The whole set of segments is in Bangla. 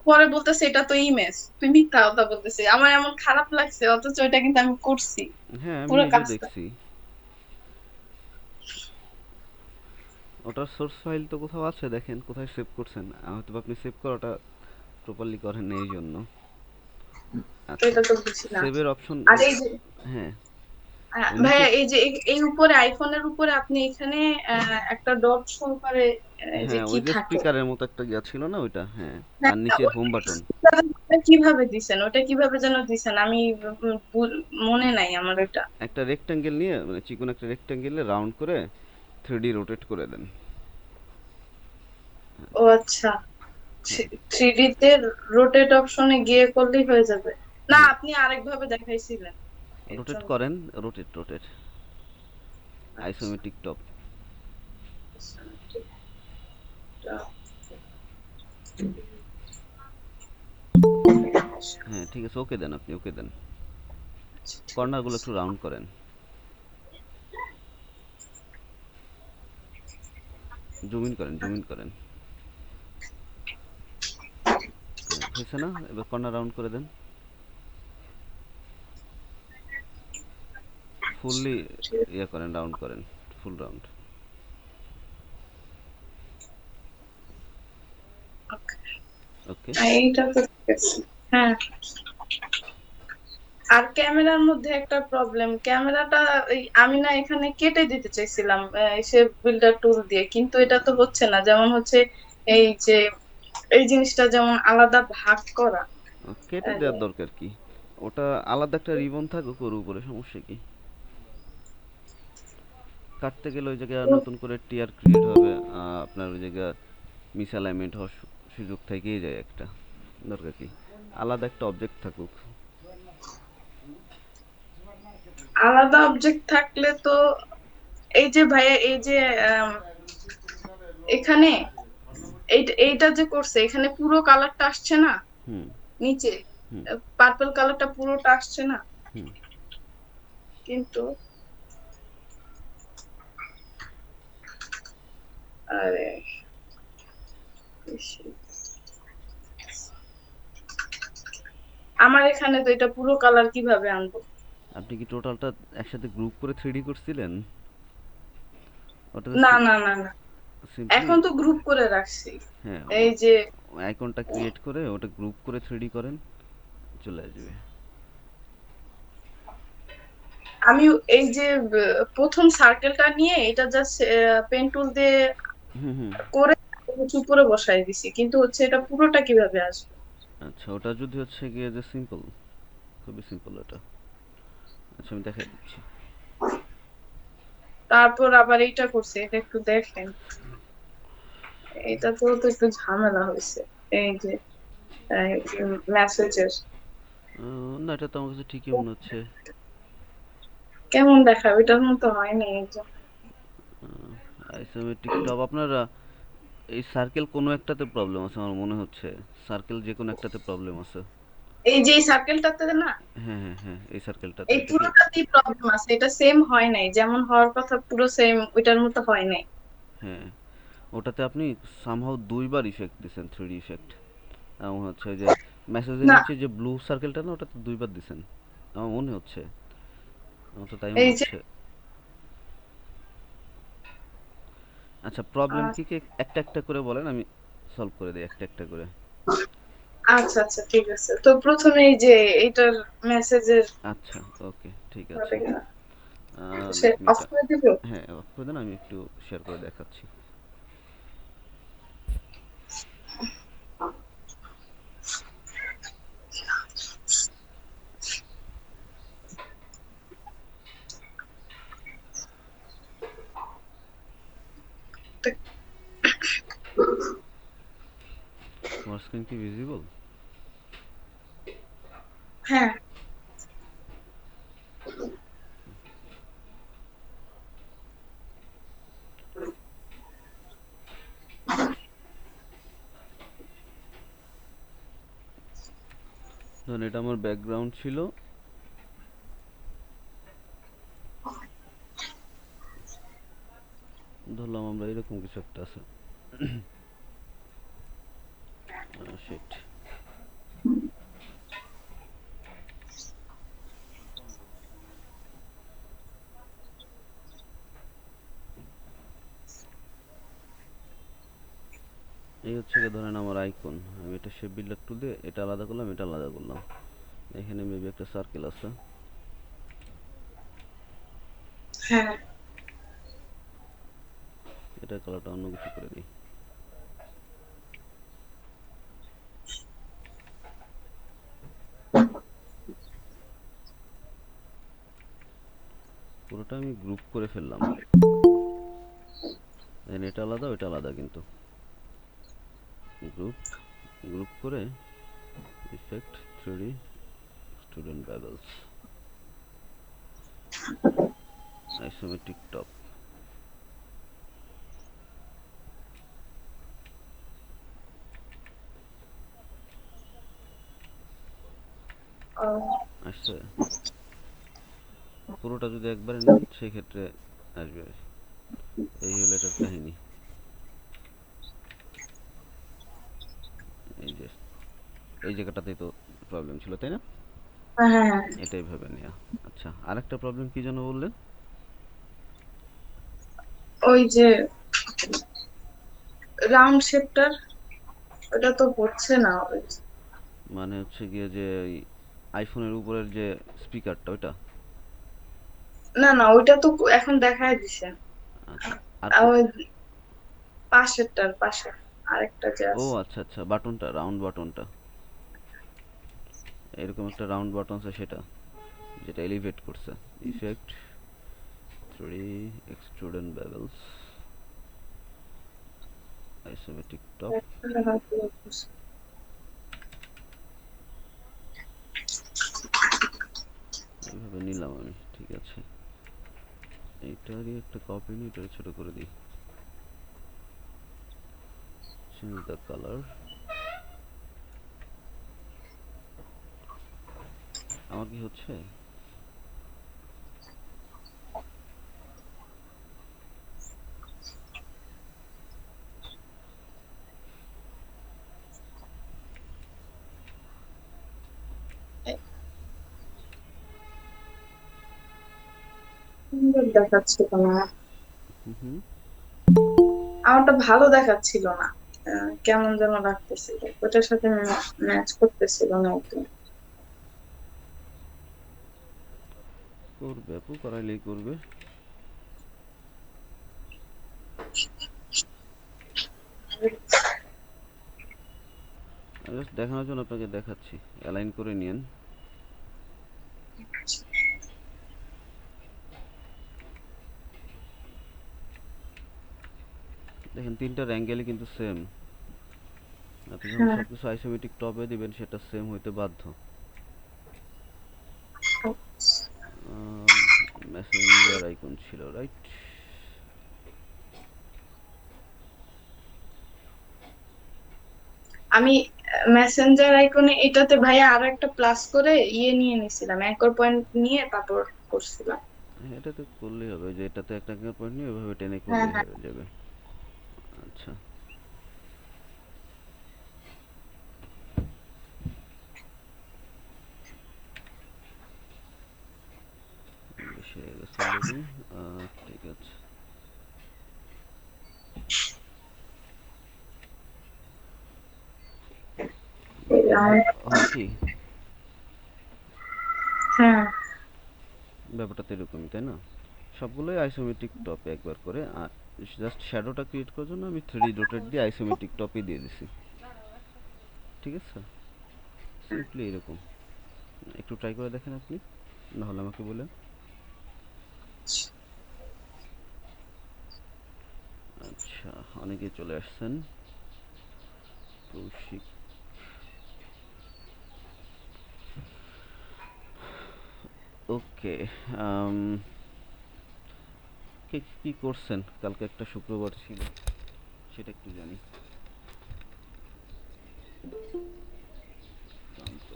পরে বলতেছে এটা তো ইমেজ, তুই মিথ্যা কথা বলতেছে। আমার এমন খারাপ লাগছে, অথচ এটা কিন্তু আমি করছি হ্যাঁ, আমি পুরো নিজেও কাজটা। দেখছি। ওটার সোর্স ফাইল তো কোথাও আছে, দেখেন কোথায় সেভ করছেন। হয়তো বা আপনি সেভ করাটা প্রপারলি করেন না এই জন্য। আচ্ছা, এটা তো বুঝি না। সেভের অপশন। আর এই যে হ্যাঁ, নিচে। ভাইয়া, এই যে এই উপরে আইফোনের উপরে আপনি এখানে একটা ডট সহকারে যে হ্যাঁ, কি ওই যে থাকে। স্পিকারের মতো একটা ইয়া ছিল না ওইটা, হ্যাঁ। হ্যাঁ, আর নিচের হোম বাটন। ওটা কিভাবে দিছেন, ওটা কিভাবে যেন দিছেন, আমি মনে নাই আমার ওটা। একটা রেক্ট্যাঙ্গেল নিয়ে, মানে চিকন একটা রেক্ট্যাঙ্গেলে রাউন্ড করে 3D রোটেট করে দেন। ও আচ্ছা, হ্যাঁ, থ্রি ডি তে রোটেট অপশনে গিয়ে করলেই হয়ে যাবে। না, হ্যাঁ, আপনি আরেকভাবে দেখাইছিলেন এর রোটেট জন্য। করেন। রোটেট, রোটেট, আচ্ছা, আইসোমেট্রিক টপ। হ্যাঁ, ঠিক আছে, ওকে দেন, আপনি ওকে দেন। ঠিক কর্নারগুলো আছে। একটু রাউন্ড করেন। জুম ইন করেন, জুম ইন করেন। হ্যাঁ, হয়েছে না? এবার কর্নার রাউন্ড করে দেন। ফুললি ইয়ে করেন, রাউন্ড করেন। ফুল রাউন্ড। ওকে। এইটা তো ঠিক আছে। হ্যাঁ। আর ক্যামেরার মধ্যে একটা প্রবলেম, ক্যামেরাটা আমি না এখানে কেটে দিতে চাইছিলাম সে বিল্ডার টুল দিয়ে, কিন্তু এটা তো হচ্ছে না। যেমন হচ্ছে এই যে এই জিনিসটা যেমন আলাদা ভাগ করা। কেটে আরে, দেওয়ার দরকার কি? ওটা আলাদা একটা রিবন থাকুক ওর উপরে, সমস্যা কি? কাটতে গেলে ওই জায়গায় আর নতুন করে টিয়ার ক্রিয়েট হবে। আপনার ওই জায়গায় মিসঅ্যালাইনমেন্ট হওয়ার সুযোগ থেকেই যায় একটা। দরকার কি? আলাদা একটা অবজেক্ট থাকুক। আলাদা অবজেক্ট থাকলে তো এই যে ভাইয়া, এই যে আম, এখানে এইটা যে করছে, এখানে পুরো কালারটা আসছে না হুম, নিচে, হুম, পার্পল কালারটা পুরোটা আসছে না হুম। কিন্তু। আরে ইস, আমার এখানে তো এটা পুরো কালার কিভাবে আনবো? আপনি কি টোটালটা একসাথে গ্রুপ করে 3D করছিলেন? ওটা না জাস্ট না না না, সিম্পলি। এখন তো গ্রুপ করে রাখছি। হ্যাঁ, এই যে আইকনটা ক্রিয়েট করে ওটা গ্রুপ করে 3D করেন, চলে আসবে। আমি এই যে প্রথম সার্কেলটা নিয়ে এটা জাস্ট পেন টুল দিয়ে হুম, হুম। করে হচ্ছে উপরে বসাই দিছি, কিন্তু হচ্ছে এটা পুরোটা কিভাবে আসবে? আচ্ছা, ওটা যদি হচ্ছে গিয়ে যে সিম্পল, খুবই সিম্পল ওটা। আচ্ছা, আমি দেখাই দিচ্ছি। তারপর আবার এইটা করছে, এটা একটু দেখেন। এটা তো একটু ঝামেলা হয়েছে। এই যে মেসেজের না, এটা তো আমার কাছে ঠিকই মনে হচ্ছে। কেমন দেখাবে, এটার মতো হয়নি এই যে। আইসোমেট্রিক টপ আপনার এই সার্কেল কোনো একটাতে প্রবলেম আছে আমার মনে হচ্ছে। সার্কেল যে কোনো একটাতে প্রবলেম আছে। এই যে এই সার্কেলটাতে না, হ্যাঁ, হ্যাঁ, হ্যাঁ, এই সার্কেলটাতে এই এটা কি? পুরোটাতেই প্রবলেম আছে, এটা সেম হয় নাই, যেমন হওয়ার কথা পুরো সেম ওইটার মতো হয় নাই। হ্যাঁ, ওটাতে আপনি সামহাউ দুইবার ইফেক্ট দিছেন, 3D ইফেক্ট। আমার হচ্ছে ওই যে মেসেজের না, নিচে যে ব্লু সার্কেলটা না, ওটাতে দুইবার দিছেন আমার মনে হচ্ছে। আমার তো তাই মনে এই যে হচ্ছে। আচ্ছা, প্রবলেম আহ, কি কি একটা একটা করে বলেন, আমি সলভ করে দিই একটা একটা করে। আচ্ছা আচ্ছা ঠিক আছে, তো প্রথমে এই যে এইটার মেসেজের আচ্ছা, ওকে, ঠিক আছে। সে লেট মি অফ এটা। করে দিব। হ্যাঁ, অফ করে দেন, আমি একটু শেয়ার করে দেখাচ্ছি। তোমার স্ক্রিন কি ভিজিবল? হ্যাঁ, ধরুন এটা আমার ব্যাকগ্রাউন্ড ছিল। ধরলাম আমরা এরকম কিছু একটা আছে। শিট। হচ্ছে গিয়ে ধরেন আমার আইকন, আমি এটা শেপ বিল্ডার টুল দিয়ে এটা আলাদা করলাম, এটা আলাদা করলাম। এখানে মেবি একটা সার্কেল আছে, হ্যাঁ। এটা কালারটা অন্য কিছু করে দিই। পুরোটা আমি গ্রুপ করে ফেললাম, দেন এটা আলাদা ওইটা আলাদা, কিন্তু গ্রুপ গ্রুপ করে effect 3D student bubbles isometric top. ও, আসছে, পুরোটা যদি একবারে নেন সেক্ষেত্রে আসবে। এই হলো এটার কাহিনী। এই যে এই জায়গাটাতেই তো প্রবলেম ছিল, তাই না? হ্যাঁ হ্যাঁ হ্যাঁ। এটাই ভেবে নেওয়া। আচ্ছা, আরেকটা প্রবলেম কি যেন বললেন? ওই যে রাউন্ড শেপটার, ওটা তো হচ্ছে না। মানে হচ্ছে গিয়ে যে আইফোনের উপরের যে স্পিকারটা ওইটা? না না, ওইটা তো এখন দেখায় দিছে। আচ্ছা, আর আর ওই পাশেরটার পাশে আরেকটা যে ও আছে। আচ্ছা আচ্ছা, বাটনটা, রাউন্ড বাটনটা, এরকম একটা রাউন্ড বাটন আছে সেটা, যেটা এলিভেট করছে। Effect 3 extrude and bevels isometric top. এইভাবে নিলাম আমি, ঠিক আছে। এইটারই একটা কপি নিয়ে এটা ছোট করে দিই। Change the colour. আমার কি হচ্ছে? সুন্দর দেখাচ্ছিল না, হুম হুম। আমারটা ভালো দেখাচ্ছিল না। কেমন যেন লাগতেছিল, ওটার সাথে ম্যাচ করতেছিল না একদম। করবে আপু, করাইলেই করবে। আমি জাস্ট দেখানোর জন্য আপনাকে দেখাচ্ছি, অ্যালাইন করে নিয়েন। দেখেন তিনটার অ্যাঙ্গেলই কিন্তু সেম। আপনি যখন হ্যাঁ। সবকিছু আইসোমেট্রিক টপে দিবেন সেটা সেম হইতে বাধ্য। মেসেঞ্জার আইকন ছিল, রাইট? আমি মেসেঞ্জার আইকনে এটাতে ভাইয়া আরো একটা প্লাস করে ইয়ে নিয়ে নিছিলাম, অ্যাঙ্কর পয়েন্ট নিয়ে তারপর করছিলাম। হ্যাঁ, এটাতে করলেই হবে, যে এটাতে একটা পয়েন্ট নিয়ে ওইভাবে টেনে হ্যাঁ করলেই হ্যাঁ। হয়ে যাবে। আচ্ছা, বেশি হয়ে গেছে লোডিং। ঠিক আছে। হয় কি, হ্যাঁ। ব্যাপারটা তো এরকমই, তাই না? সবগুলোই আইসোমেট্রিক টপে একবার করে, আর জাস্ট শ্যাডোটা ক্রিয়েট করার জন্য আমি 3 রোটেট দিয়ে আইসোমেট্রিক টপে দিয়ে দিছি। ঠিক আছে, সিম্পলি এরকম। একটু ট্রাই করে দেখেন আপনি, না হলে আমাকে বলেন। আচ্ছা, অনেকে চলে আসছেন। কৌশিক, ওকে। কে কি করছেন? কালকে একটা শুক্রবার ছিল, সেটা একটু জানি। ক্লান্ত।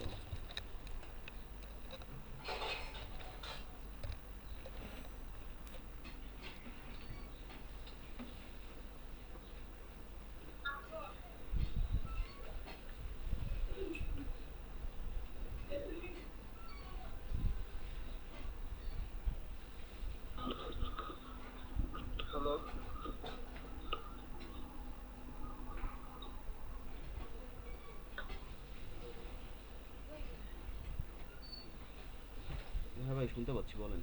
শুনতে পাচ্ছি, বলেন।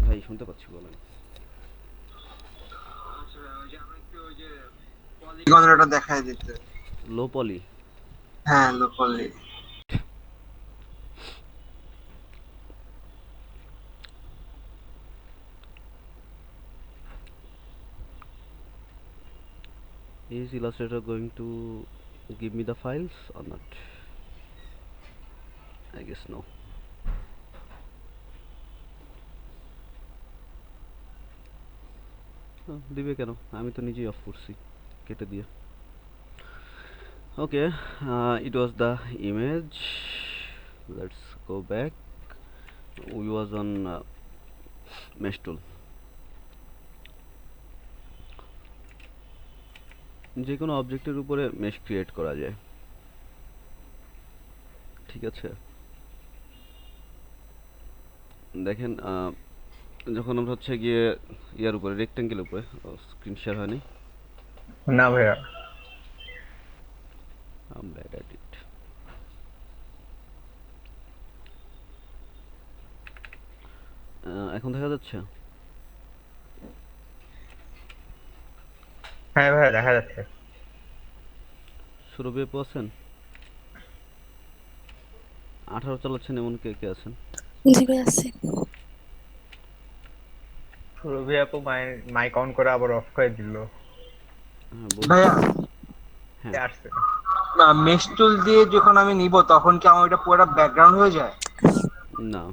ভাই শুনতে পাচ্ছি, বলেন। আচ্ছা ওই যে আমাকে ওই যে পলিগনটা দেখায় দিতে। লো পলি। হ্যাঁ লো পলি। Is Illustrator going to give me the files or not? I guess no. দিবে কেন? আমি তো নিজেই অফ করছি কেটে দিয়ে। Okay, it was the image. Let's go back. We was on mesh tool. যে কোনো অবজেক্টের উপরে মেশ ক্রিয়েট করা যায়, ঠিক আছে। দেখেন যখন আমরা হচ্ছে গিয়ে ইয়ার উপরে রেক্টেঙ্গেল উপরে, স্ক্রিন শেয়ার হয়নি, না ভাইয়া, I'm bad at it. এখন দেখা যাচ্ছে? হ্যাঁ ভাইয়া দেখা যাচ্ছে। সুরভি আপু আছেন? 18 চালাচ্ছেন এমন কে কে আছেন? জি ভাই আছে। সুরভি আপু মাইক অন করে আবার অফ করে দিল। হ্যাঁ বলুন। ভাইয়া হ্যাঁ। আসছে মেশ টুল দিয়ে যখন আমি নিব তখন কি আমার ওটা পুরো ব্যাকগ্রাউন্ড হয়ে যায়? না,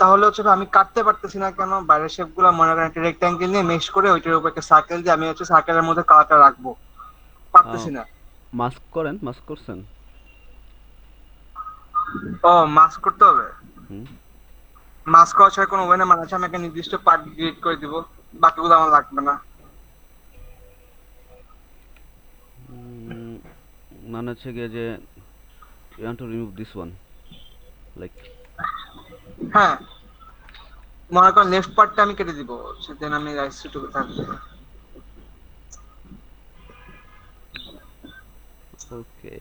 তাহলে হচ্ছে আমি কাটতে পারতেছি না কেন? বাইরের শেপ গুলা মনে করেন একটা রেক্ট্যাঙ্গেল নিয়ে মেশ করে ওইটার উপর একটা সার্কেল দিয়ে আমি হচ্ছে সার্কেলের মধ্যে কালারটা রাখবো, পারতেছি না। মাস্ক করেন, মাস্ক করছেন? ও মাস্ক করতে হবে? হুম। মাস্ক করা ছাড়া কোনো ওয়ে না? মানে হচ্ছে আমি একটা নির্দিষ্ট পার্ট ডিলিট করে দিব, বাকিগুলো আমার লাগবে না? মানে হচ্ছে গিয়ে যে you want to remove this one like হ্যাঁ, মনে করেন লেফট পার্টটা আমি কেটে দিব, দেন আমি রাইট টুকু থাকবে। ওকে।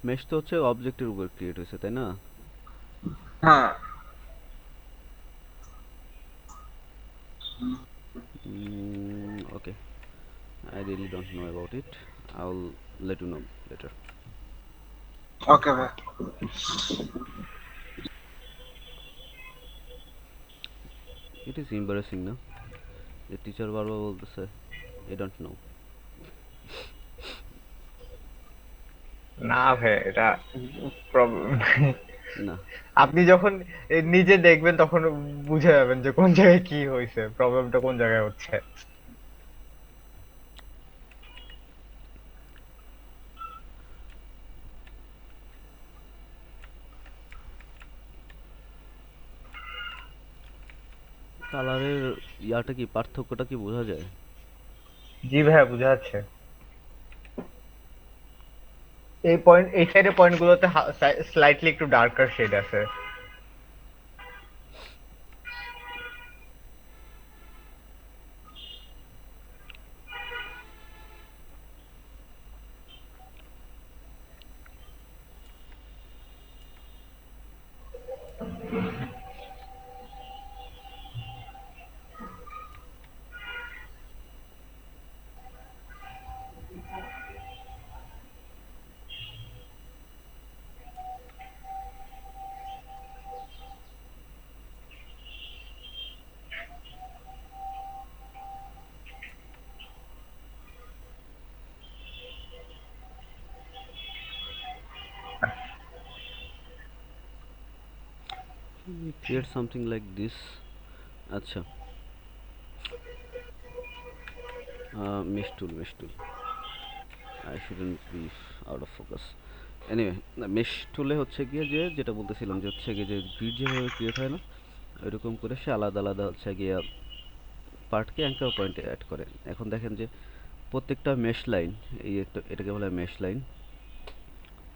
মেশ তো হচ্ছে অবজেক্টের উপর ক্রিয়েট হয়েছে, তাই না? হ্যাঁ Okay, I really don't know about it. I'll let you know later. ওকে ভাই। It is embarrassing না, যে টিচার বারবার বলতেছে I don't know. না ভাই, এটা প্রবলেম। না, আপনি যখন নিজে দেখবেন তখন বুঝে যাবেন যে কোন জায়গায় কি হয়েছে, প্রবলেমটা কোন জায়গায় হচ্ছে। কালারের ইয়াটা কি, পার্থক্যটা কি বোঝা যায়? জি ভাইয়া বোঝা যাচ্ছে। এই পয়েন্ট, এই সাইডের পয়েন্ট গুলোতে স্লাইটলি একটু ডার্কার শেড আছে। We create something like this. আচ্ছা, mesh tool. I shouldn't be out of focus. Anyway, mesh টুলে হচ্ছে গিয়ে যে যেটা বলতেছিলাম যে হচ্ছে গিয়ে যে গ্রিড যেভাবে ক্রিয়েট হয় না, ওইরকম করে সে আলাদা আলাদা হচ্ছে গিয়ে পার্টকে অ্যাঙ্কার পয়েন্টে অ্যাড করে। এখন দেখেন যে প্রত্যেকটা মেশ লাইন, এই একটা এটাকে বলা হয় মেশ লাইন।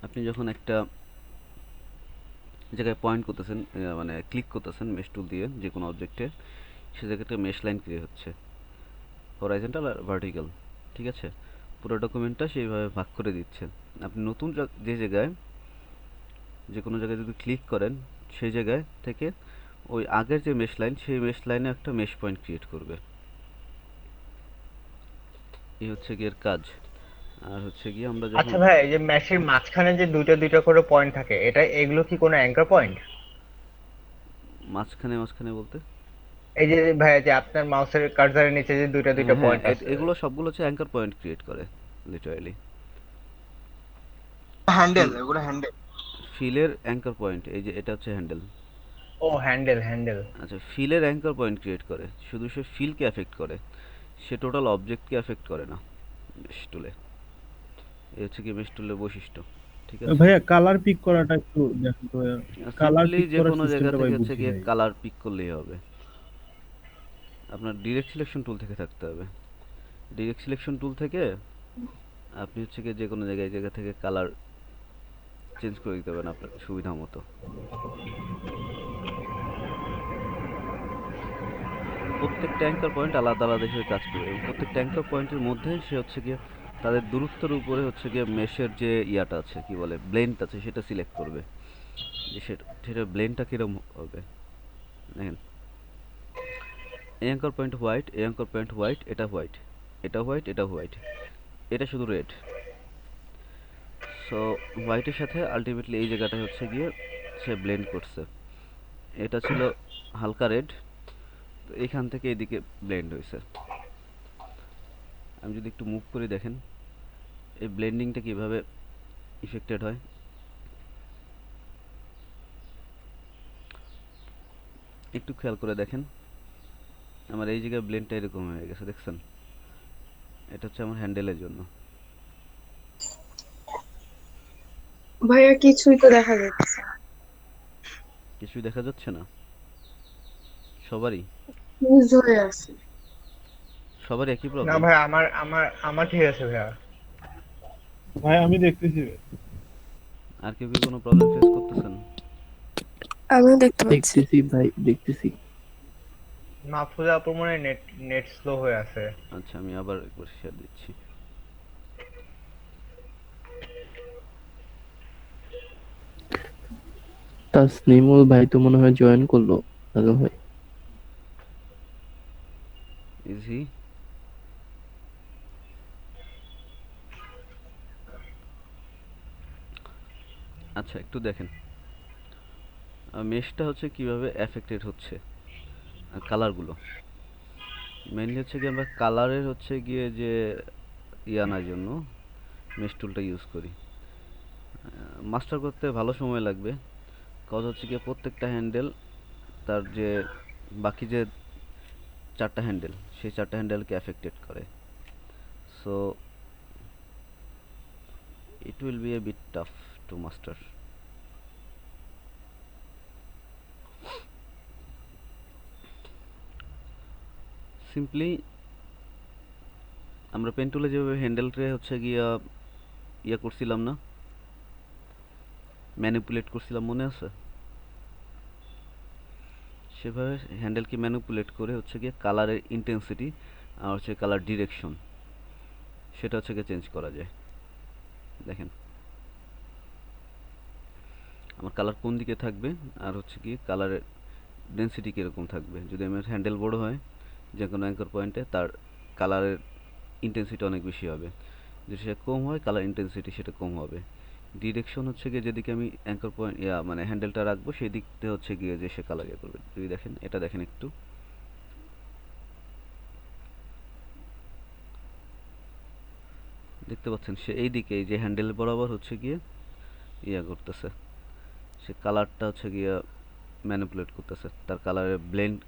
আপনি যখন একটা জায়গায় পয়েন্ট করতেছেন, মানে ক্লিক করতেছেন মেশ টুল দিয়ে যে কোনো অবজেক্টে, সে জায়গাটা মেশ লাইন ক্রিয়েট হচ্ছে, হরাইজন্টাল আর ভার্টিক্যাল, ঠিক আছে। পুরো ডকুমেন্টটা সেইভাবে ভাগ করে দিচ্ছে। আপনি নতুন যে জায়গায় যে কোনো জায়গায় যদি ক্লিক করেন সেই জায়গায় থেকে ওই আগের যে মেশ লাইন সেই মেশ লাইনে একটা মেশ পয়েন্ট ক্রিয়েট করবে। এই হচ্ছে গিয়ে এর কাজ। আর হচ্ছে গিয়ে আমরা যখন আচ্ছা ভাই, এই যে ম্যাশের মাঝখানে যে দুইটা দুইটা করে পয়েন্ট থাকে, এগুলো কি কোনো অ্যাঙ্কার পয়েন্ট? মাঝখানে মাঝখানে বলতে এই যে ভাই, যে আপনার মাউসের কার্সারের নিচে যে দুইটা দুইটা হ্যাঁ হ্যাঁ পয়েন্ট আছে। এগুলো সবগুলো হচ্ছে অ্যাঙ্কার পয়েন্ট ক্রিয়েট করে লিটারালি। হ্যান্ডেল, ফিল ওগুলো হ্যান্ডেল। ফিলের অ্যাঙ্কার পয়েন্ট এই যে এটা হচ্ছে হ্যান্ডেল। ও হ্যান্ডেল, হ্যান্ডেল। আচ্ছা ফিলের অ্যাঙ্কার পয়েন্ট ক্রিয়েট করে, শুধু সে ফিলকে অ্যাফেক্ট করে, সে টোটাল অবজেক্টকে অ্যাফেক্ট করে না মেশ টুলে। এই হচ্ছে কি মেশ টুলের বৈশিষ্ট্য, ঠিক আছে। ভাইয়া কালার পিক করাটা একটু দেখেন তো ভাইয়া। কালার সিম্পলি পিক যে করার কোনো জায়গা সিস্টেমটা থেকে ভাই হচ্ছে বুঝি গিয়ে নাই। কালার পিক করলেই হবে। আপনার ডিরেক্ট সিলেকশন টুল থেকে থাকতে হবে। ডিরেক্ট সিলেকশন টুল থেকে আপনি হচ্ছে গিয়ে যে কোনো জায়গায় জায়গা থেকে কালার চেঞ্জ করে দিতে পারেন আপনার সুবিধা মতো। প্রত্যেকটা অ্যাঙ্কার পয়েন্ট আলাদা আলাদা হিসেবে কাজ করবে এবং প্রত্যেকটা অ্যাঙ্কার পয়েন্টের মধ্যে সে হচ্ছে গিয়ে তাদের দূরত্বের উপরে হচ্ছে গিয়ে মেশের যে ইয়াটা আছে কি বলে ব্লেন্ড আছে সেটা সিলেক্ট করবে যে সেটা ব্লেন্ডটা কীরকম হবে। দেখেন এই অ্যাঙ্কার পয়েন্ট হোয়াইট, এই অ্যাঙ্কার পয়েন্ট হোয়াইট, এটা হোয়াইট, এটা হোয়াইট, এটা হোয়াইট, এটা শুধু রেড। সো হোয়াইটের সাথে আলটিমেটলি এই জায়গাটা হচ্ছে গিয়ে সে ব্লেন্ড করছে। এটা ছিল হালকা রেড, তো এইখান থেকে এদিকে ব্লেন্ড হয়েছে। আমি যদি একটু মুভ করে দেখেন এই ব্লেন্ডিংটা কিভাবে ইফেক্টেড হয়। একটু খেয়াল করে দেখেন আমার এই জায়গায় ব্লেন্ডটা এরকম হয়ে গেছে, দেখছেন? এটা হচ্ছে আমার হ্যান্ডেলের জন্য। ভাইয়া কিছুই তো দেখা যাচ্ছে না। কিছুই দেখা যাচ্ছে না সবারই? ফ্রিজ হয়ে আছে। সবারই একই না প্রবলেম? ভাই, আমার ঠিক আছে ভাইয়া। ভাই আমি দেখতেছি। আর কেউ কি কোনো প্রবলেম ফেস করতেছেন? আমিও দেখতে পাচ্ছি। দেখতেছি ভাই, দেখতেছি। মাহফুজা আপুর মনে হয় নেট নেট স্লো হয়ে আছে। আচ্ছা আমি আবার একবার শেয়ার দিচ্ছি। তাসনিমুল ভাই তো মনে হয় জয়েন করলো। হ্যালো ভাই। ইজি। আচ্ছা একটু দেখেন মেশটা হচ্ছে কিভাবে এফেক্টেড হচ্ছে কালারগুলো। মেইনলি হচ্ছে কি আমরা কালারের হচ্ছে গিয়ে যে আনার জন্য মেশ টুলটা ইউজ করি। মাস্টার করতে ভালো সময় লাগবে, কজ হচ্ছে গিয়ে প্রত্যেকটা হ্যান্ডেল তার যে বাকি যে চারটা হ্যান্ডেল সেই চারটা হ্যান্ডেলকে অ্যাফেক্টেড করে। So it will be a bit tough to master. Simply আমরা পেন টুলে যেভাবে হ্যান্ডেলটা হচ্ছে গিয়া করছিলাম না, ম্যানিপুলেট করছিলাম, মনে আছে? সেভাবে হ্যান্ডেলকে ম্যানিপুলেট করে হচ্ছে গিয়ে কালারের ইন্টেন্সিটি আর হচ্ছে কালার ডিরেকশন সেটা হচ্ছে গিয়ে চেঞ্জ করা যায়। দেখেন আমার কালার কোন দিকে থাকবে আর হচ্ছে গিয়ে কালারের ডেন্সিটি কীরকম থাকবে। যদি আমার হ্যান্ডেল বড় হয় যে কোনো অ্যাঙ্কর পয়েন্টে তার কালারের ইন্টেন্সিটি অনেক বেশি হবে, যদি সে কম হয় কালার ইন্টেন্সিটি সেটা কম হবে। ডিরেকশন হচ্ছে গিয়ে যেদিকে আমি অ্যাঙ্কর পয়েন্ট মানে হ্যান্ডেলটা রাখবো সেই দিকতে হচ্ছে গিয়ে যে সে কালার করবে। যদি দেখেন এটা দেখেন একটু, দেখতে পাচ্ছেন সে এই দিকে এই যে হ্যান্ডেল বরাবর হচ্ছে গিয়ে করতেছে, সে কালারটা হচ্ছে গিয়ে ম্যানিপুলেট করতেছে, তার কালারের ব্লেন্ড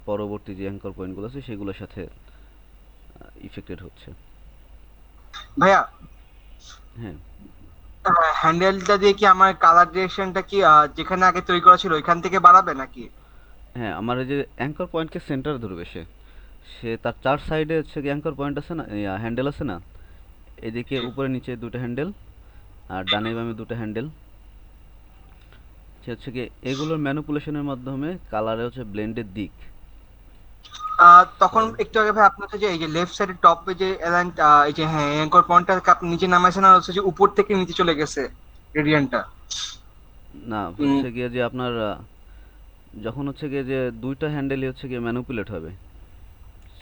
পরবর্তী যে অ্যাঙ্কর পয়েন্টগুলো আছে সেগুলোর সাথে ইফেক্টেড হচ্ছে। ভাইয়া হ্যাঁ হ্যান্ডেলটা দিয়ে কি আমার কালার ডিরেকশনটা কি যেখানে আগে তৈরি করা ছিল ওইখান থেকে বাড়াবে নাকি? হ্যাঁ আমার এই যে অ্যাঙ্কর পয়েন্টকে সেন্টার ধরবে সে, সে তার চার সাইডে হচ্ছে অ্যাঙ্কর পয়েন্ট আছে না, হ্যান্ডেল আছে না, এদিকে উপরে নিচে দুটো হ্যান্ডেল আর ডানে বামে দুটো হ্যান্ডেল। সে হচ্ছে কি এগুলোর ম্যানিপুলেশনের মাধ্যমে কালারে হচ্ছে ব্লেন্ডের দিক। তখন একটু আগে ভাই আপনার হচ্ছে যে এই যে লেফট সাইডের টপে যে অ্যালাইন এই যে হ্যাঁ অ্যাঙ্কর পয়েন্টটা আপনি নিচে নামাইছেন আর হচ্ছে যে উপর থেকে নিচে চলে গেছে গ্রেডিয়েন্টটা। না হচ্ছে গিয়ে যে আপনার যখন হচ্ছে গিয়ে যে দুইটা হ্যান্ডেলই হচ্ছে গিয়ে ম্যানিপুলেট হবে,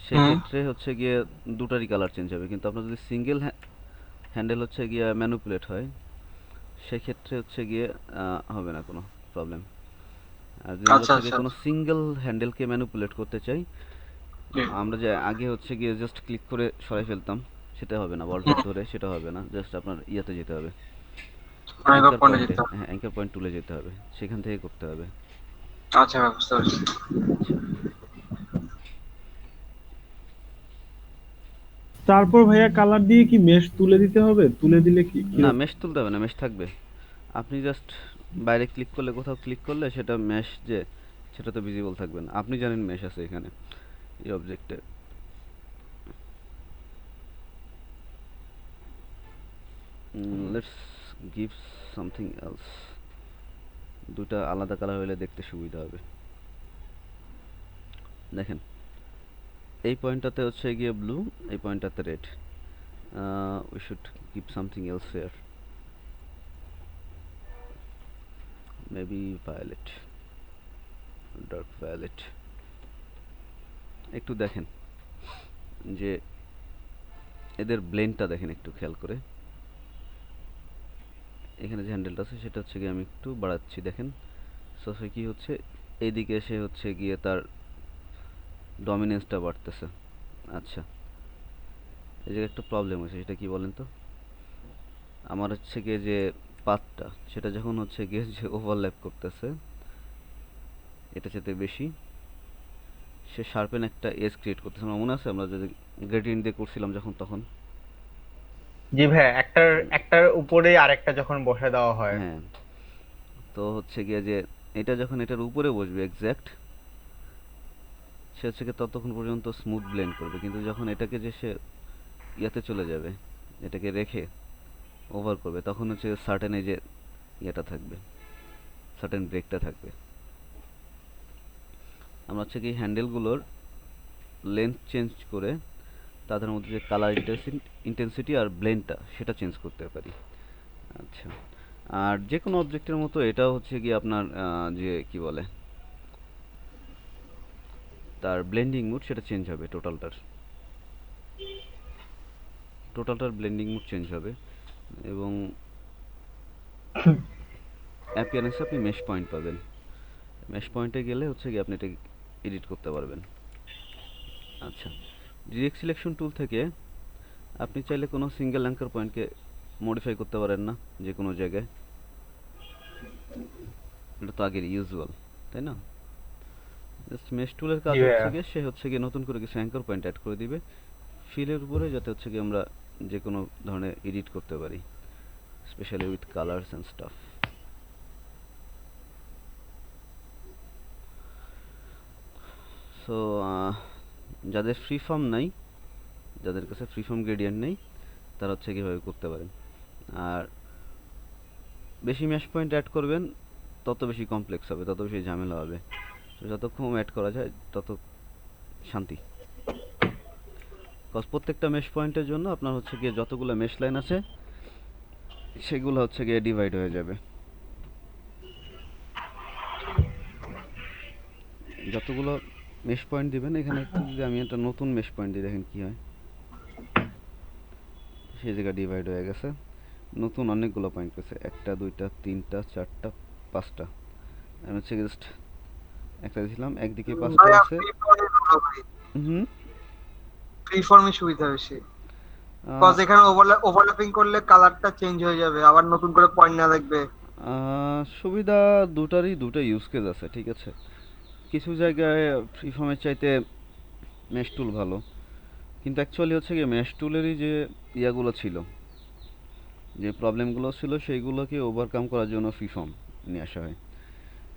সেক্ষেত্রে হচ্ছে গিয়ে দুটারই কালার চেঞ্জ হবে। কিন্তু আপনার যদি সিঙ্গেল হ্যান্ডেল হচ্ছে গিয়ে ম্যানিপুলেট হয়, সেক্ষেত্রে হচ্ছে গিয়ে হবে না কোনো প্রবলেম। আর যদি আমরা আচ্ছা হচ্ছে গিয়ে আচ্ছা কোনো সিঙ্গেল হ্যান্ডেলকে ম্যানিপুলেট করতে চাই, জি। আমরা যে আগে হচ্ছে গিয়ে জাস্ট ক্লিক করে সরাই ফেলতাম, সেটা হবে না। বলটা ধরে সেটা হবে না, জাস্ট আপনার ইয়াতে যেতে হবে, অনেক অ্যাঙ্কার পয়েন্টে পয়েন্টে। যেতে হবে। হ্যাঁ, অ্যাঙ্কার পয়েন্ট তুলে যেতে হবে, সেখান থেকে করতে হবে। আচ্ছা ভাই, বুঝতে পারছি। আচ্ছা, তারপর ভাইয়া কালার দিয়ে কি মেশ তুলে দিতে হবে? তুলে দিলে কি না কিরকম? মেশ তুলতে হবে না, মেশ থাকবে। আপনি জাস্ট বাইরে ক্লিক করলে, কোথাও ক্লিক করলে সেটা মেশ যে, সেটা তো ভিজিবল থাকবে না। আপনি জানেন মেশ আছে এখানে এই অবজেক্টে। Let's give something else. দুটা আলাদা কালার হলে দেখতে সুবিধা হবে। দেখেন, এই পয়েন্টটাতে হচ্ছে গিয়ে ব্লু, এই পয়েন্টটাতে red. We should give something else here, maybe violet, dark violet. একটু দেখেন যে এদের ব্লেন্ডটা দেখেন একটু খেয়াল করে। এখানে যে হ্যান্ডেলটা আছে সেটা হচ্ছে গিয়ে আমি একটু বাড়াচ্ছি, দেখেন। সো সে কি হচ্ছে, এইদিকে এসে হচ্ছে গিয়ে তার ডমিনেন্সটা বাড়তেছে। আচ্ছা, এই জায়গায় একটা প্রবলেম হয়েছে, সেটা কি বলেন তো? আমার হচ্ছে গিয়ে যে পাথটা, সেটা যখন হচ্ছে গিয়ে যে ওভারল্যাপ করতেছে এটা চেয়ে বেশি, সে শার্পেন একটা এজ ক্রিয়েট করতেছে। আমার মনে আছে আমরা যদি গ্রেডিয়েন্ট দিয়ে করছিলাম যখন, তখন। জি ভাই, একটার একটার উপরে আরেকটা যখন বসে দেওয়া হয়। হ্যাঁ, তো হচ্ছে গিয়ে যে এটা যখন এটার উপরে বসবে এক্স্যাক্ট, সে হচ্ছে গিয়ে ততক্ষণ পর্যন্ত স্মুথ ব্লেন্ড করবে। কিন্তু যখন এটাকে যে সে ইয়াতে চলে যাবে, এটাকে রেখে ওভার করবে, তখন হচ্ছে সার্টেন এই যে ইয়েটা থাকবে, সার্টেন ব্রেকটা থাকবে। আমরা হচ্ছে কি হ্যান্ডেলগুলোর লেন্থ চেঞ্জ করে তাদের মধ্যে যে কালার ইন্টেন্সিটি আর ব্লেন্ডটা সেটা চেঞ্জ করতে পারি। আচ্ছা, আর যে কোনো অবজেক্টের মতো এটাও হচ্ছে কি আপনার যে কি বলে, তার ব্লেন্ডিং মুড সেটা চেঞ্জ হবে। টোটালটার ব্লেন্ডিং মুড চেঞ্জ হবে। এবং অ্যাপিয়ারেন্সে আপনি মেশ পয়েন্ট পাবেন। মেশ পয়েন্টে গেলে হচ্ছে কি আপনি এটা এডিট করতে পারবেন। আচ্ছা, ডিরেক্ট সিলেকশন টুল থেকে আপনি চাইলে কোনো সিঙ্গেল অ্যাঙ্কার পয়েন্টকে মডিফাই করতে পারেন না যে কোনো জায়গায়। এটা তো আগের ইউজুয়াল, তাই না? জাস্ট মেশ টুলের কাজ জি হচ্ছে ভাইয়া। গিয়ে সে হচ্ছে গিয়ে নতুন করে কিছু অ্যাঙ্কার পয়েন্ট অ্যাড করে দিবে ফিলের উপরে, যাতে হচ্ছে গিয়ে আমরা যে কোনো ধরনের এডিট করতে পারি, specially with colours and staff. So যাদের ফ্রি ফর্ম নাই, যাদের কাছে ফ্রি ফর্ম গ্রেডিয়েন্ট নেই, তারা হচ্ছে কীভাবে করতে পারেন। আর বেশি ম্যাশ পয়েন্ট অ্যাড করবেন তত বেশি কমপ্লেক্স হবে, তত বেশি ঝামেলা হবে। তো যত কম অ্যাড করা যায় তত শান্তি। কজ প্রত্যেকটা মেশ পয়েন্টের জন্য আপনার হচ্ছে গিয়ে যতগুলো মেশ লাইন আছে সেগুলো হচ্ছে গিয়ে ডিভাইড হয়ে যাবে। যতগুলো মেশ পয়েন্ট দিবেন, এখানে একটু যদি আমি একটা নতুন মেশ পয়েন্ট দিই, দেখেন কি হয়। সেই জায়গা ডিভাইড হয়ে গেছে, নতুন অনেকগুলো পয়েন্ট পেয়েছে, একটা দুইটা তিনটা চারটা পাঁচটা। আমি হচ্ছে জাস্ট একটা দিয়েছিলাম, একদিকে পাঁচটা ভাইয়া হয়েছে। ফ্রি ফর্মই ভালো ভাই, হুম। ফ্রি ফর্মই সুবিধা বেশি। আহ, কজ এখানে ওভারল্যাপিং করলে কালারটা চেঞ্জ হয়ে যাবে, আবার নতুন করে পয়েন্ট না দেখবে। সুবিধা দুটারই দুটো ইউজ কেস আছে, ঠিক আছে। কিছু জায়গায় ফ্রি ফর্মের চাইতে মেশ টুল ভালো, কিন্তু অ্যাকচুয়ালি হচ্ছে কি মেশ টুলেরই যে ইয়াগুলো ছিল, যে প্রবলেমগুলো ছিল, সেইগুলোকে ওভারকাম করার জন্য ফ্রি ফর্ম নিয়ে আসা হয়।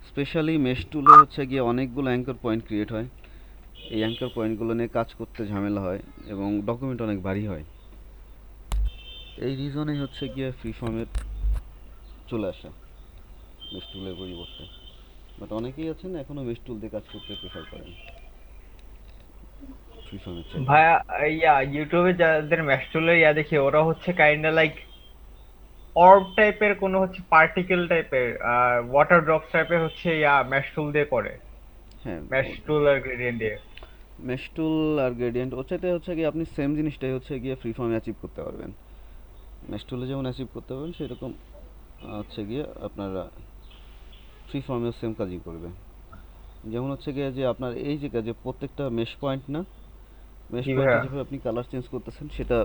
স্পেশালি মেশ টুলে হচ্ছে গিয়ে অনেকগুলো অ্যাঙ্কার পয়েন্ট ক্রিয়েট হয়, এই অ্যাঙ্কার পয়েন্টগুলো নিয়ে কাজ করতে ঝামেলা হয় এবং ডকুমেন্ট অনেক ভারী হয়। এই রিজনেই হচ্ছে গিয়ে ফ্রি ফর্মের চলে আসা মেশ টুলের পরিবর্তে। বাট অনেকেই আছেন এখনও মেশ টুল দিয়ে কাজ করতে প্রেফার করেন ফ্রি ফর্মের চাইতে। ভাইয়া, ইউটিউবে যাদের ম্যাস্টুলের দেখি, ওরা হচ্ছে কাইন্ডা লাইক অর্ব টাইপের কোনো হচ্ছে পার্টিকেল টাইপের ওয়াটার ড্রপস টাইপের হচ্ছে মেশ টুল দিয়ে করে, হ্যাঁ, মেশ টুল আর গ্রেডিয়েন্ট দিয়ে। মেশ টুল আর গ্রেডিয়েন্ট ওটাতে হচ্ছে কি আপনি সেম জিনিসটাই হচ্ছে গিয়ে ফ্রি ফর্মে অ্যাচিভ করতে পারবেন। মেশ টুলে যেমন অ্যাচিভ করতে পারবেন সেরকম হচ্ছে গিয়ে আপনারা ফ্রি ফর্মেও সেম কাজই করবে। যেমন হচ্ছে গিয়ে যে আপনার এই যে কাজে প্রত্যেকটা মেশ পয়েন্ট না, মেশ জি পয়েন্টে ভাইয়া। যেভাবে আপনি কালার চেঞ্জ করতেছেন সেটা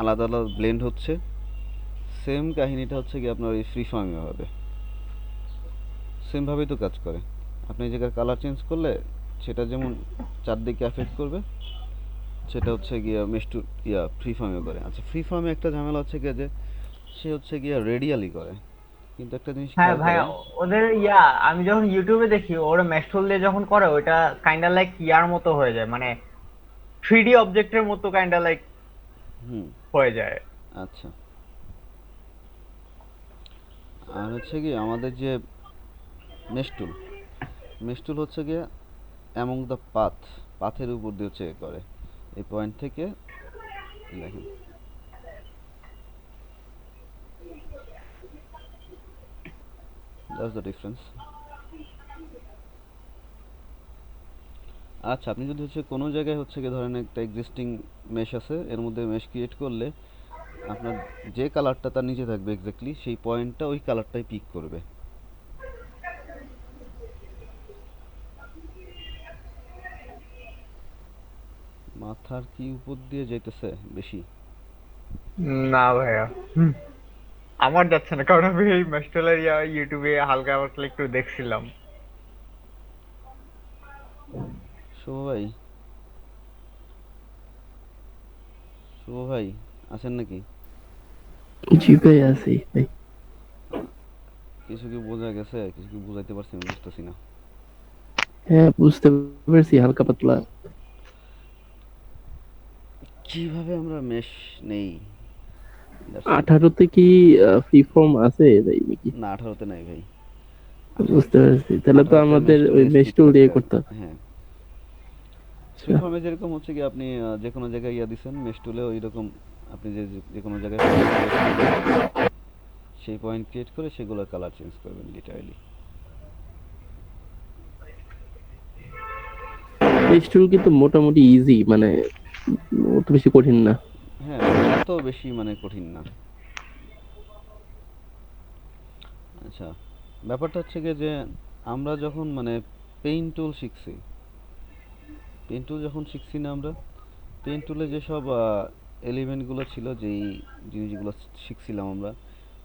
আলাদা আলাদা ব্লেন্ড হচ্ছে, সেম কাহিনীটা হচ্ছে গিয়ে আপনার এই ফ্রি ফর্মে হবে। সেমভাবেই তো কাজ করে। আপনি এই জায়গায় কালার চেঞ্জ করলে সেটা যেমন চারদিকে এফেক্ট করবে, সেটা হচ্ছে গিয়ে মেশ টু ফ্রি ফর্মে করে। আচ্ছা, ফ্রি ফর্মে একটা ঝামেলা হচ্ছে গিয়ে যে সে হচ্ছে গিয়ে রেডিয়ালি করে, কিন্তু একটা জিনিস হ্যাঁ খেয়াল ভাইয়া, করেন। ওদের আমি যখন ইউটিউবে দেখি ওরা মেশ টুল দিয়ে যখন করে ওইটা কাইন্ডা লাইক মতো হয়ে যায়, মানে 3D অবজেক্টের মতো কাইন্ডা লাইক হুম, হয়ে যায়। আচ্ছা। আর হচ্ছে কি আমাদের যে মেশ টুল হচ্ছে গিয়ে অ্যামং দ্য পাথের উপর দিয়ে হচ্ছে এ করে এই পয়েন্ট থেকে, দেখেন দ্যাটস দ্য ডিফারেন্স। আচ্ছা, আপনি যদি হচ্ছে কোনো জায়গায় হচ্ছে গিয়ে ধরেন একটা এক্সিস্টিং মেশ আছে, এর মধ্যে মেশ ক্রিয়েট করলে আপনার যে কালারটা তার নিচে থাকবে এক্স্যাক্টলি সেই পয়েন্টটা ওই কালারটাই পিক করবে। মাথার কি উপর দিয়ে যাইতেছে বেশি? না ভাইয়া, আমার যাচ্ছে না, কারণ আমি এই মেশ টুলের ইউটিউবে হালকা পাতলা একটু দেখছিলাম। শুভ ভাই, শুভ ভাই আছেন নাকি? জি ভাই আছি ভাই। কিছু কি বোঝা গেছে, কিছু কি বুঝাইতে পারছি আমি বুঝতেছি না। হ্যাঁ বুঝতে পারছি হালকা পাতলা। কিভাবে আমরা মেশ নেই? That's it. 18তে কি ফ্রি ফর্ম আছে তাই নাকি? না, 18-তে নাই ভাই। বুঝতে পারছি, তাহলে তো 18-তে আমাদের মেশ ওই টুলে মেশ স্কিপ টুল করতে দিয়ে হয়। করতে হবে। হ্যাঁ, ফ্রি আচ্ছা। ফর্মে যেরকম হচ্ছে কি আপনি যে কোনো জায়গায় দিছেন, মেশ টুলে ওই রকম আপনি যে কোনো জায়গায় সেই পয়েন্ট ক্রিয়েট করে সেগুলোর কালার চেঞ্জ করবেন লিটারালি। মেশ টুল কিন্তু মোটামুটি ইজি, মানে অত বেশি কঠিন না। হ্যাঁ, এত বেশি মানে কঠিন না। আচ্ছা, ব্যাপারটা হচ্ছে গিয়ে যে আমরা যখন মানে পেইন্ট টুল শিখছি, পেইন্ট টুল যখন শিখছি না আমরা, পেইন্ট টুলে যেসব এলিমেন্টগুলো ছিল, যেই জিনিসগুলো শিখছিলাম আমরা,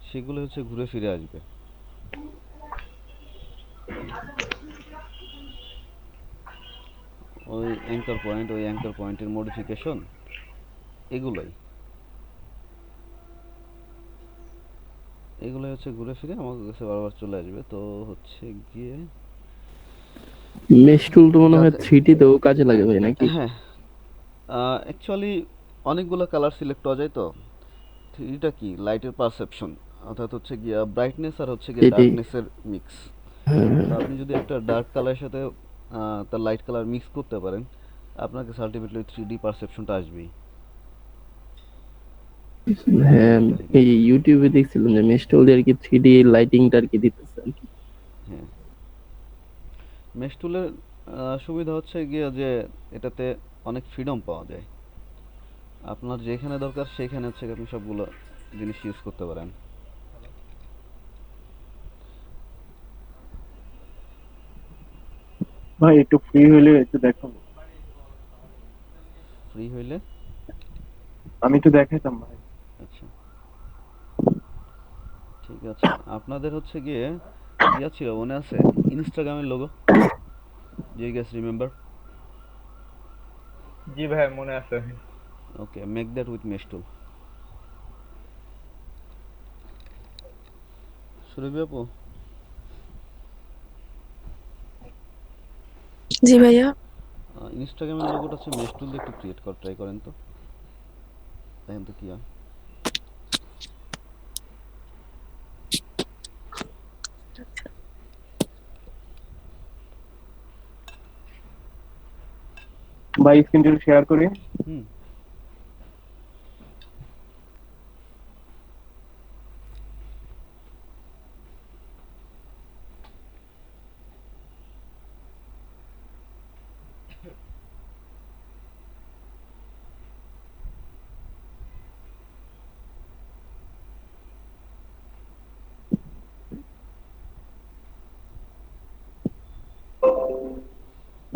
সেগুলো হচ্ছে ঘুরে ফিরে আসবে। ওই অ্যাঙ্কার পয়েন্টের মডিফিকেশন, এগুলোই এগুলোই হচ্ছে ঘুরে ফিরে আমার কাছে বারবার চলে আসবে। তো হচ্ছে গিয়ে মেশ টুল তো মনে হয় যাতে 3D তেও কাজে লাগে ভাই নাকি? হ্যাঁ, অ্যাকচুয়ালি অনেকগুলো কালার সিলেক্ট করা যায়। তো থ্রিটা কি লাইটের পারসেপশন, অর্থাৎ হচ্ছে গিয়া ব্রাইটনেস আর হচ্ছে গিয়ে সেটাই। ডার্কনেসের মিক্স। হ্যাঁ, তো আপনি যদি একটা ডার্ক কালারের সাথে তার লাইট কালার মিক্স করতে পারেন, আপনার কাছে আলটিমেটলি 3D পারসেপশনটা আসবেই। হ্যাঁ, এই কাহিনী। এই ইউটিউবে দেখছিলাম যে মেশ টুল দিয়ে আর কি 3D লাইটিংটা আর কি দিতেছে আর কি। হ্যাঁ, মেশ টুলের সুবিধা হচ্ছে গিয়ে যে এটাতে অনেক ফ্রিডম পাওয়া যায়। আপনার যেখানে দরকার সেখানে হচ্ছে গিয়ে আপনি সবগুলো জিনিস ইউজ করতে পারেন। ভাই একটু ফ্রি হলে একটু দেখাবো। ফ্রি হইলে আমি একটু দেখাইতাম ভাই। আচ্ছা, ঠিক আছে। আপনাদের হচ্ছে গিয়ে ছিল মনে আছে ইনস্টাগ্রামের logo? Do you guys remember? জি ভাই, মনে আছে। Okay, make that with mesh tool. Surabhi আপু, জি ভাইয়া। ইনস্টাগ্রামের লোগোটা হচ্ছে মেশ টুল দিয়ে একটু ক্রিয়েট কর, ট্রাই করেন তো, দেখেন তো কি হয়। ভাই স্ক্রিনটা শেয়ার করি। হুম,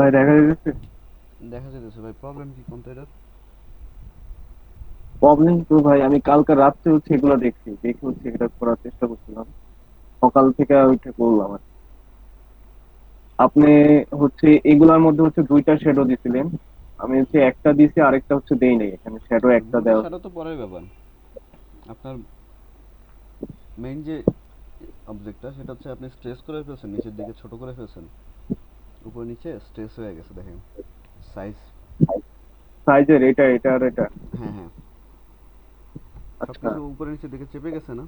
ভাই দেখা যাচ্ছে দেখা যেতেছে ভাই, প্রবলেম কি কোনটা এটা? প্রবলেম তো ভাই আমি কালকে রাত্রে হচ্ছে এগুলো দেখে হচ্ছে এটা করার চেষ্টা করছিলাম, সকাল থেকে ওইটা করলাম আর কি। আপনি হচ্ছে এগুলার মধ্যে হচ্ছে দুইটা শ্যাডো দিছিলেন, আমি হচ্ছে একটা দিছি আরেকটা হচ্ছে দেই নাই, এখানে শ্যাডো একটা ওটা দেওয়া। সেটা তো পরের ব্যাপার। আপনার মেইন যে অবজেক্টটা সেটা হচ্ছে আপনি স্ট্রেস করে ফেলছেন, নিচের দিকে ছোট করে ফেলছেন, উপরে নিচে স্ট্রেস হয়ে গেছে দেখেন সাইজ। সাইজের এটা আর এটা। হ্যাঁ হ্যাঁ, আচ্ছা, সবকিছু উপরে নিচের দিকে চেপে গেছে না?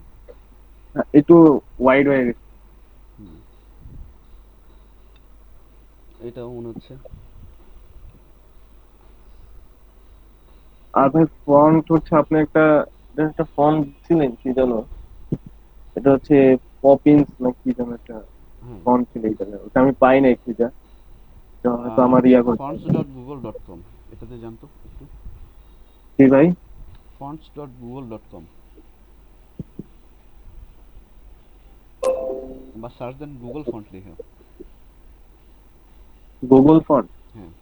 হ্যাঁ, একটু ওয়াইড হয়ে গেছে। হুম, এটাও মনে হচ্ছে। আর ভাই ফন্ট হচ্ছে আপনি একটা ফন্ট ছিলেন কি জানো, এটা হচ্ছে পপিন্স না কি যেন একটা হ্যাঁ, ফন্ট ছিল, ওটা আমি পাই নাই খুঁজে, তো হয়তো আমার ইয়া করতে fonts হবে। ডট গুগল ডট কম, এটাতে জানতো একটু। কি ভাই? fonts dot Google dot com, বা সার্চ দেন গুগল ফন্ট লিখে। Google font? হ্যাঁ,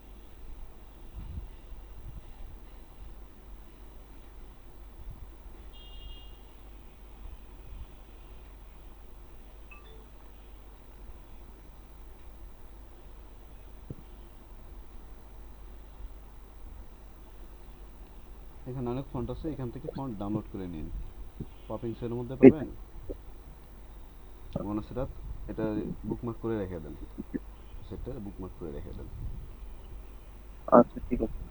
এখানে অনেক ফন্ট আছে, এখান থেকে ফন্ট ডাউনলোড করে নিন। পপিংসের মধ্যে পাবেন মনসেরাত, এটা বুকমার্ক করে রেখে দেন, সেটা বুকমার্ক করে রেখে দেন। আচ্ছা ঠিক আছে।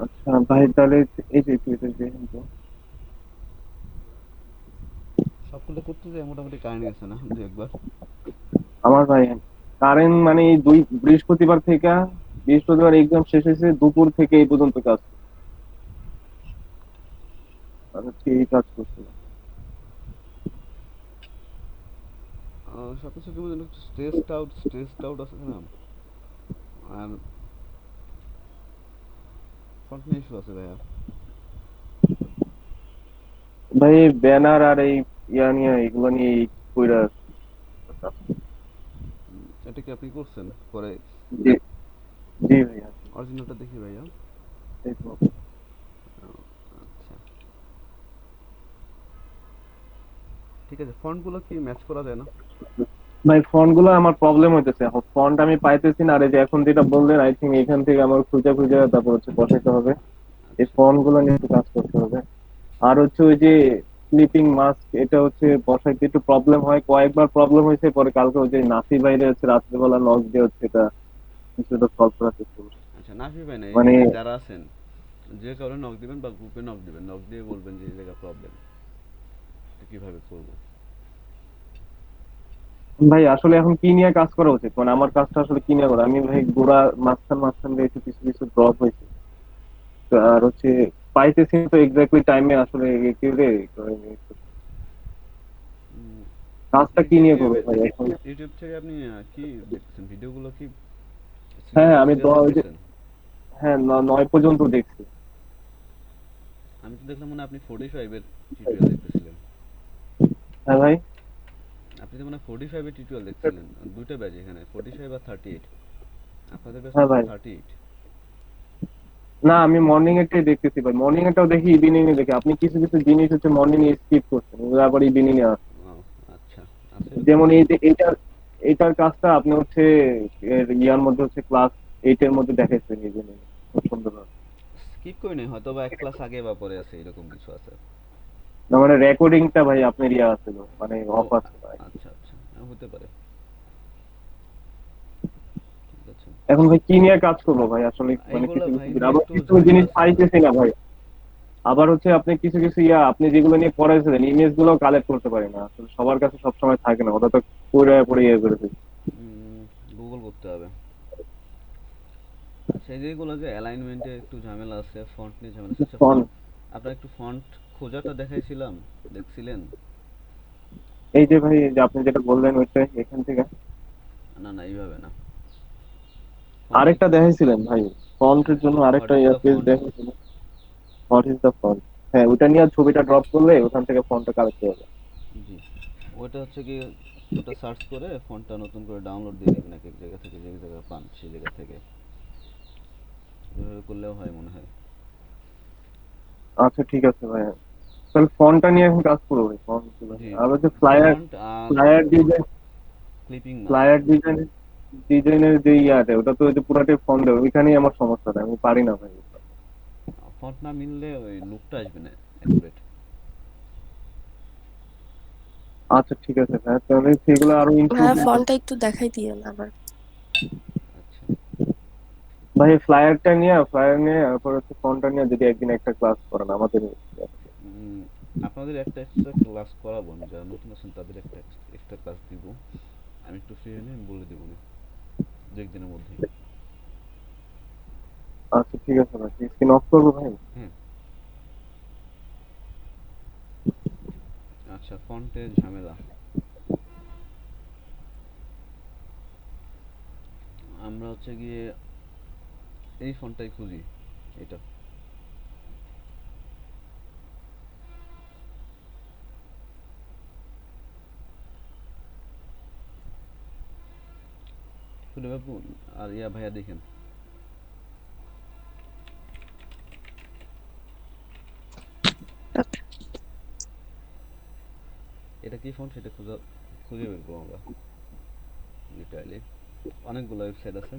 আচ্ছা ভাই তাহলে এই যে একটু এটা দেখেন তো। সবগুলো করতে যে মোটামুটি কারেন্ট গেছে না দু একবার? আমার ভাই কারেন্ট মানে এই বৃহস্পতিবার এক্সাম শেষ হয়েছে, দুপুর থেকে এই পর্যন্ত কাজ মানে হচ্ছে এই কাজ করছিলাম। সবকিছু কেমন যেন স্ট্রেসড আউট আছে না, আর ফন্ট নিয়ে ইস্যু আছে ভাইয়া। ভাই ব্যানার আর এই ইয়া নিয়ে এগুলো নিয়ে কইরা এটা কি আপনি করছেন পরে? জি জি ভাইয়া। অরিজিনালটা দেখি ভাইয়া। এই তো। আহ, আচ্ছা, ঠিক আছে। ফন্টগুলো কি ম্যাচ করা যায় না? ভাই ফন্ট গুলো আমার প্রবলেম হইতেছে, ফন্ট আমি পাইতেছি না, আর এই যে এখন যেটা বললেন আই থিঙ্ক এখান থেকে আমার খুঁজে খুঁজে তারপর হচ্ছে বসাইতে হবে, এই আচ্ছা, ফন্ট গুলো নিয়ে একটু কাজ করতে হবে। আর হচ্ছে ওই যে স্লিপিং মাস্ক, এটা হচ্ছে বসাইতে একটু প্রবলেম হয়, কয়েকবার প্রবলেম হয়েছে, পরে কালকে ওই যে নাসি বাইরে হচ্ছে রাত্রেবেলা নক দিয়ে হচ্ছে এটা কিছুটা সলভ করার চেষ্টা করছি। আচ্ছা, নাফি ভাই না, মানে এখানে যারা আছেন যে কারণে নক দিবেন বা গ্রুপে নক দিবেন, নক দিয়ে বলবেন যে এই জায়গা প্রবলেম, কিভাবে করব। ভাই আসলে এখন কি নিয়ে কাজ করা উচিত, মানে আমার কাজটা আসলে কি নিয়ে করা, আমি ভাই গোড়া মাঝখান দিয়ে একটু কিছু কিছু ড্রপ হয়েছে, তো আর হচ্ছে পাইতেছি না তো এক্স্যাক্টলি টাইমে আসলে কি রে উম, কাজটা কি নিয়ে করবো ইউটিউবে ভাই এখন। ইউটিউব থেকে আপনি কি দেখতেছেন, ভিডিওগুলো কি হ্যাঁ সিরিয়াল বাই আমি সিরিয়াল ওই যে দেখতেছেন? হ্যাঁ 9 পর্যন্ত দেখছি। আমি তো দেখলাম মনে হয় আপনি 45 এর টিউটোরিয়াল দেখতেছিলেন। হ্যাঁ ভাই। আপনি তো মনে হয় 45 এর টিউটোরিয়াল দেখছিলেন। দুইটা ব্যাচ এখানে, 45 আর 38। আপনাদের ব্যাচটা হ্যাঁ হচ্ছে ভাই, 38। না আমি মর্নিং এরটাই দেখতেছি ভাই, মর্নিং এরটাও দেখি, ইভিনিং এ দেখি, আপনি কিছু কিছু জিনিস হচ্ছে মর্নিং এ স্কিপ করছেন, ওগুলো আবার ইভিনিং এ আসে। ও আচ্ছা, আছে এরকম যেমন কিছু। এই যে এইটার কাজটা আপনি হচ্ছে ইয়ার মধ্যে হচ্ছে ক্লাস 8 এর মধ্যে দেখাইছেন ইভিনিং, খুব সুন্দর। স্কিপ করি নাই, হয়তো বা এক ক্লাস আগে বা পরে আছে, এরকম কিছু আছে। না মানে রেকর্ডিংটা ভাই আপনার ইয়া আছে মানে ও অফ আছে ভাই। আচ্ছা আচ্ছা, হতে পারে। ঠিক আছে, এখন ভাই কি নিয়ে কাজ করবো ভাই আসলে, মানে এইগুলা কিছু ভাই কিছু নিয়ে আবার একটু কিছু ঝামেলা জিনিস আছে আপনার। পাইতেছি না ভাই, আবার হচ্ছে আপনি কিছু কিছু ইয়া আপনি যেগুলো নিয়ে পড়াইছিলেন ইমেজ গুলো কালেক্ট করতে পারি না, আসলে সবার কাছে সবসময় থাকে না, ওটা তো পড়ে ইয়ে করে ফেলি। গুগল করতে হবে। আচ্ছা, এই যেগুলো যে অ্যালাইনমেন্টে একটু ঝামেলা আছে, ফন্ট নিয়ে ঝামেলা আছে। আচ্ছা, ফন্ট, ফন্ট আপনার একটু ফন্ট খোঁজাটা দেখাইছিলাম, দেখছিলেন? এই যে ভাই এই যে আপনি যেটা বললেন ওইটা এখান থেকে না না, এইভাবে না। ফন্ট আরেকটা দেখাইছিলেন ভাই, ফন্টের জন্য হোয়াট আরেকটা is yeah the page font? দেখাইছিলেন, হোয়াট ইজ দ্য ফন্ট। হ্যাঁ ওটা নিয়ে ছবিটা ড্রপ করলে ওখান থেকে ফন্টটা কালেক্ট করা যায়। জি, ওইটা হচ্ছে কি ওটা সার্চ করে ফন্টটা নতুন করে ডাউনলোড দিয়ে নেবেন এক এক জায়গা থেকে, যে জায়গা পান সেই জায়গা থেকে। এভাবে করলেও হয় মনে হয়। আচ্ছা ঠিক আছে ভাইয়া, তাহলে ফন্টটা নিয়ে এখন কাজ করবো ভাই, ফন্ট জি, আর হচ্ছে flyer, font flyer design, clipping না। ফ্লায়ার ডিজাইন, ডিজাইনের যে ইয়াটা ওটা তো ওই যে পুরাটাই ফন্ট দেবে, ওইখানেই আমার সমস্যাটা, আমি পারি না ভাই। ফন্ট না মিললে ওই লুকটা আসবে না অ্যাকুরেট। আচ্ছা ঠিক আছে ভাইয়া, তাহলে সেগুলো আরো ইমপ্রুভ। ভাইয়া ফন্টটা একটু দেখাই দিয়েন আবার। আচ্ছা, ভাই ফ্লায়ার নিয়ে তারপর হচ্ছে ফন্টটা নিয়ে যদি একদিন একটা ক্লাস করেন আমাদের। আপনাদের একটা এক্সট্রা ক্লাস করাবো, আমি যারা নতুন আছেন তাদের একটা এক্সট্রা ক্লাস দিব। আমি একটু ফ্রি হলে আমি বলে দেবো না, দু একদিনের মধ্যেই। আচ্ছা ঠিক আছে ভাই, স্ক্রিন অফ করবো ভাই। হ্যাঁ, আচ্ছা, ফন্টের ঝামেলা আমরা হচ্ছে গিয়ে এই ফন্টটাই খুঁজি, এটা। ফুলে বাবু আর ইয়া ভাইয়া দেখেন, এটা কি ফন্ট সেটা খুঁজে বের করবো আমরা লিটারালি। অনেকগুলো ওয়েবসাইট আছে।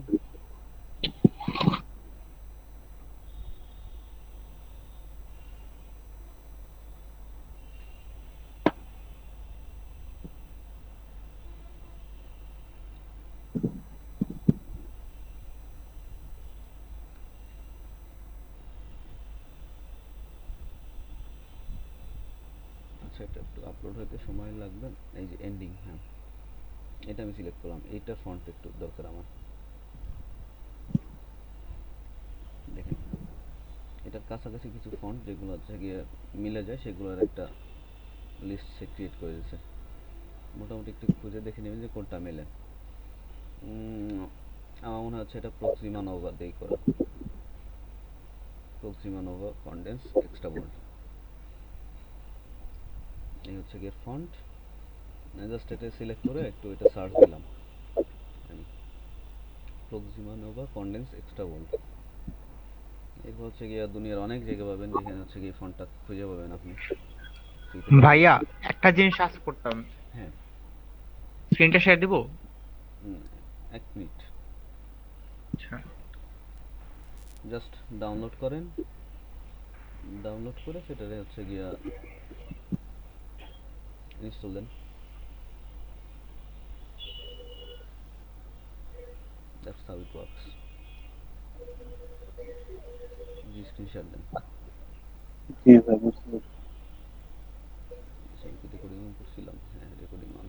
আচ্ছা, এটা একটু আপলোড হতে সময় লাগবে। এই যে এন্ডিং, হ্যাঁ এটা আমি সিলেক্ট করলাম, এইটার ফন্ট একটু দরকার আমার। দেখেন, এটার কাছাকাছি কিছু ফন্ট যেগুলো হচ্ছে গিয়ে মিলে যায়, সেগুলোর একটা লিস্ট সে ক্রিয়েট করে দিয়েছে। মোটামুটি একটু খুঁজে দেখে নেবেন যে কোনটা মেলে। আমার মনে হচ্ছে এটা প্রক্সিমা নোভা দিয়ে করা, Proxima Nova condensed extra bold. এই হচ্ছে গিয়ে ফন্ট। জাস্ট এটা সিলেক্ট করে একটু এটা সার্চ দিলাম আমি, Proxima Nova condensed extra bold. এরপর হচ্ছে গিয়ে দুনিয়ার অনেক জায়গা পাবেন যেখানে হচ্ছে গিয়ে ফন্টটা খুঁজে পাবেন আপনি ফ্রিতে পাবেন। ভাইয়া একটা জিনিস আজ করতাম, হ্যাঁ, স্ক্রিনটা শেয়ার দিব। এক মিনিট, আচ্ছা, জাস্ট ডাউনলোড করেন, ডাউনলোড করে সেটারে হচ্ছে গিয়া ইনস্টল দেন। That's how it works. জি, স্ক্রিনশট দেন। জি ভাই, বুঝতে পেরেছি। আচ্ছা, আমি কি রেকর্ডিং অন করছিলাম? হ্যাঁ, রেকর্ডিং অন।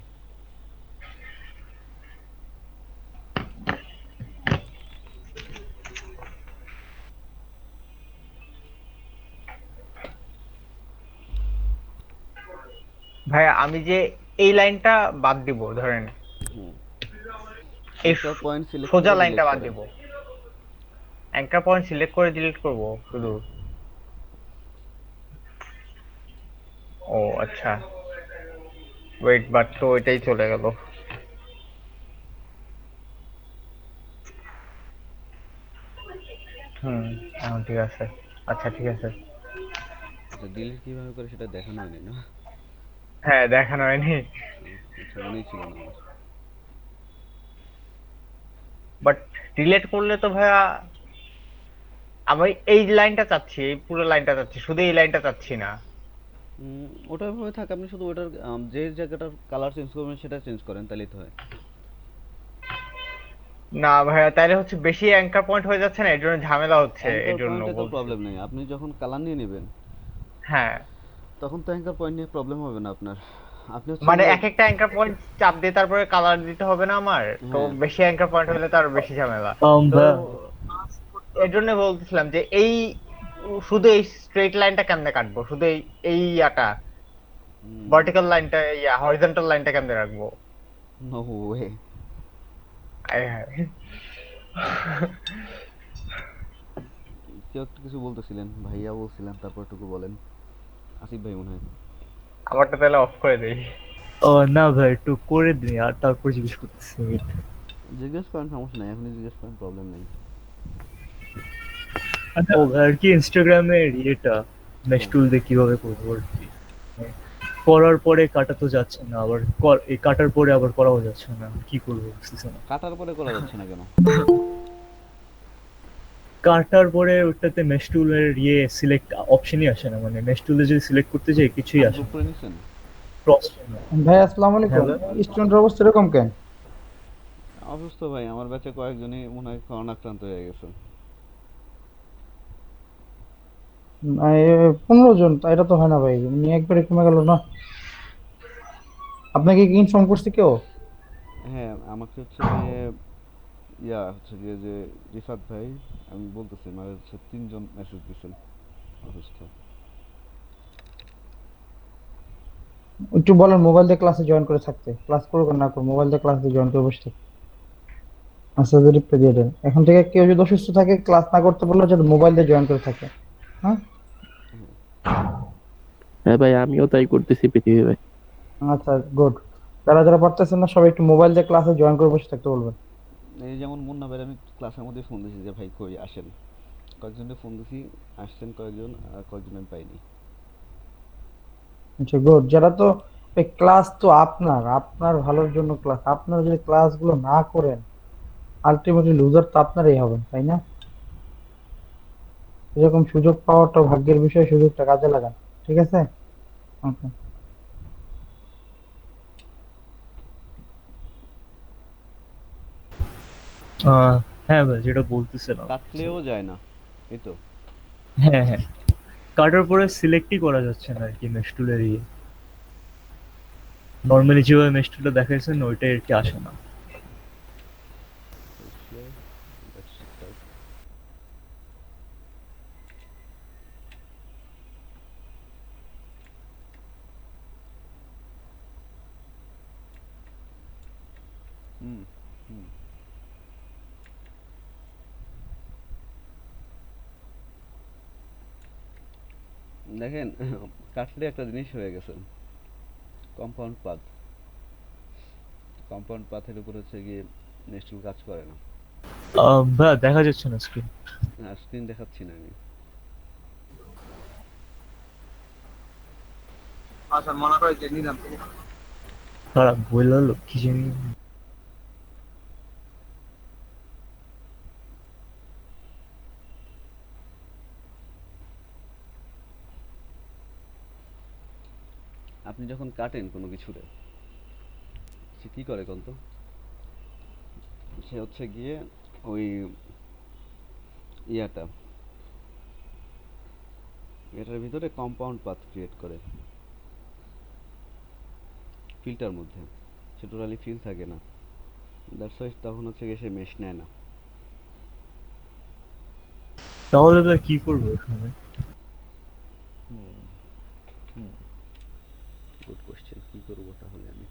ভাইয়া আমি যে এই লাইনটা বাদ দিব, ধরেন হুম, এই একটা পয়েন্ট সিলেক্ট সোজা করে লাইনটা ডিলিট বাদ করেন। দিব, অ্যাঙ্কার পয়েন্ট সিলেক্ট করে ডিলিট করব শুধু। ও আচ্ছা, ওয়েট, বাট তো এটাই চলে গেল। হুম, এখন ঠিক আছে। আচ্ছা ঠিক আছে। আচ্ছা, ডিলিট কিভাবে করে সেটা দেখানো হয়নি না? হ্যাঁ, দেখানো হয়নি। আচ্ছা, মনেই ছিল না আমার। বাট ডিলিট করলে তো ভাইয়া আমি এই লাইনটা চাচ্ছি, এই পুরো লাইনটা চাচ্ছি, শুধু এই লাইনটা চাচ্ছি না। ওটা ভাবে থাক, আপনি শুধু ওটার যে জায়গাটার কালার চেঞ্জ করবেন সেটা চেঞ্জ করেন, তাহলেই তো হয়। না ভাইয়া, তাইলে হচ্ছে বেশি অ্যাঙ্কার পয়েন্ট হয়ে যাচ্ছে না, এর জন্য ঝামেলা হচ্ছে, অ্যাঙ্কার এর জন্য পয়েন্টে তো বলছি। প্রবলেম নেই, আপনি যখন কালার নিয়ে নেবেন হ্যাঁ, তখন তো অ্যাঙ্কার পয়েন্ট নিয়ে প্রবলেম হবে না আপনার। আপনি হচ্ছে মানে গিয়ে এক একটা অ্যাঙ্কার পয়েন্ট চাপ দিয়ে তারপরে কালার দিতে হবে না আমার, তো হ্যাঁ, বেশি অ্যাঙ্কার পয়েন্ট হলে তার বেশি ঝামেলা। তো এর জন্য বলতেছিলাম যে এই শুধু এই স্ট্রেট লাইনটা কেমনে কাটবো, শুধু এই এই ইয়াটা ভার্টিক্যাল লাইনটা, ইয়া হরিজন্টাল লাইনটা কেমনে রাখবো? No way. আয় হায়। কেউ একটা কিছু বলতেছিলেন, ভাইয়া বলছিলেন, তারপর টুকু বলেন। আসিফ ভাই মনে হয়। আমারটা তাহলে অফ করে দেই। ও না ভাই, একটু করে দিন আর তারপর জিজ্ঞেস করতেছি। জিজ্ঞেস করেন, সমস্যা নাই, এখনই জিজ্ঞেস করেন, প্রবলেম নেই। ও ভাই, আর কি ইনস্টাগ্রামের ইয়েটা মেশ হ্যাঁ, টুল দিয়ে কিভাবে করবো আর কি। মানে করার পরে কাটা তো যাচ্ছে না, আবার এই কাটার পরে আবার করাও যাচ্ছে না, কি করবো বুঝতেছি না। কাটার পরে করা যাচ্ছে না কেন? কাটার পরে ওটাতে মেশ টুলের সিলেক্ট অপশনই আসে না, মানে মেশ টুলে যদি সিলেক্ট করতে যাই কিছুই আসে আনগ্রুপ না। করে নিছেন? ক্রস। ভাই আসসালামু হ্যাঁ আলাইকুম। ভাই। স্টুডেন্টের অবস্থা এরকম কেন? অসুস্থ ভাই, আমার ব্যাচে কয়েকজনই মনে হয় করোনা আক্রান্ত হয়ে গেছে। 15 জন, তা এটা তো হয় না ভাই, উনি একবারে কমে গেল না। আপনাকে কি ইনফর্ম করছে কেউ? হ্যাঁ, আমাকে হচ্ছে গিয়ে হচ্ছে গিয়ে যে রিফাত ভাই, আমি বলতেছি মানে হচ্ছে 3 জন মেসেজ দিছেন অসুস্থ। একটু বলেন মোবাইল দিয়ে ক্লাসে জয়েন করে থাকতে, ক্লাস করুক আর না করুক মোবাইল দিয়ে ক্লাসে জয়েন করে বসে থাকতে। আচ্ছা, রিপ্লাই দিয়ে দেন। এখন থেকে কেউ যদি অসুস্থ থাকে ক্লাস না করতে বললে যাতে মোবাইল দিয়ে জয়েন করে থাকে। হ্যাঁ, হ্যাঁ ভাই, আমিও তাই করতেছি পৃথিবী ভাই। আচ্ছা, গুড। যারা যারা পারতেছেন না সবাই একটু মোবাইল দিয়ে ক্লাসে জয়েন করে বসে থাকতে বলবেন। এই যেমন মুন্না ভাই, আমি ক্লাসের মধ্যে ফোন দিছি যে ভাই কই আসেন, কয়েকজনকে ফোন দিছি, আসছেন কয়েকজন, আর কয়েকজন আমি পাইনি। আচ্ছা, গুড। যারা তো ক্লাস তো আপনার আপনার ভালোর জন্য ক্লাস, আপনারা যদি ক্লাসগুলো না করেন আলটিমেটলি লুজার তো আপনারই হবেন, তাই না? এরকম সুযোগ পাওয়াটা ভাগ্যের বিষয়, সুযোগটা কাজে লাগান। ঠিক আছে? ওকে। হ্যাঁ ভাই, যেটা বলতেছিলাম। কাটলেও যায় না, এই তো। হ্যাঁ হ্যাঁ, কাটার পরে সিলেক্টই করা যাচ্ছে না আর কি মেশ টুলের নর্মালি যেভাবে মেশ টুলটা দেখাইছেন ওইটাই আর কি আসে না। Share, let's start. হুম, হুম। দেখেন, কাটলে একটা জিনিস হয়ে গেছে, কম্পাউন্ড পাথ। কম্পাউন্ড পাথের উপর হচ্ছে গিয়ে নেস্টুল কাজ করে না। ভাই দেখা যাচ্ছে না স্ক্রিন। স্ক্রিন দেখাচ্ছি না আমি। তারা বললো কি জানি। আপনি যখন কাটেন কোনো কিছুরে, সে কি করে কোন তো, সে হচ্ছে গিয়ে ওই ইয়াটা এটার ভিতরে কম্পাউন্ড পাথ ক্রিয়েট করে ফিল্টার মধ্যে, সে টোটালি ফিল থাকে না। দ্যাটস ওয়াই তখন হচ্ছে গিয়ে সে মেশ নেয় না। তাহলে তো কি করবো এখানে? হুম, হুম, গুড কোশ্চেন, কি করবো তাহলে আমি?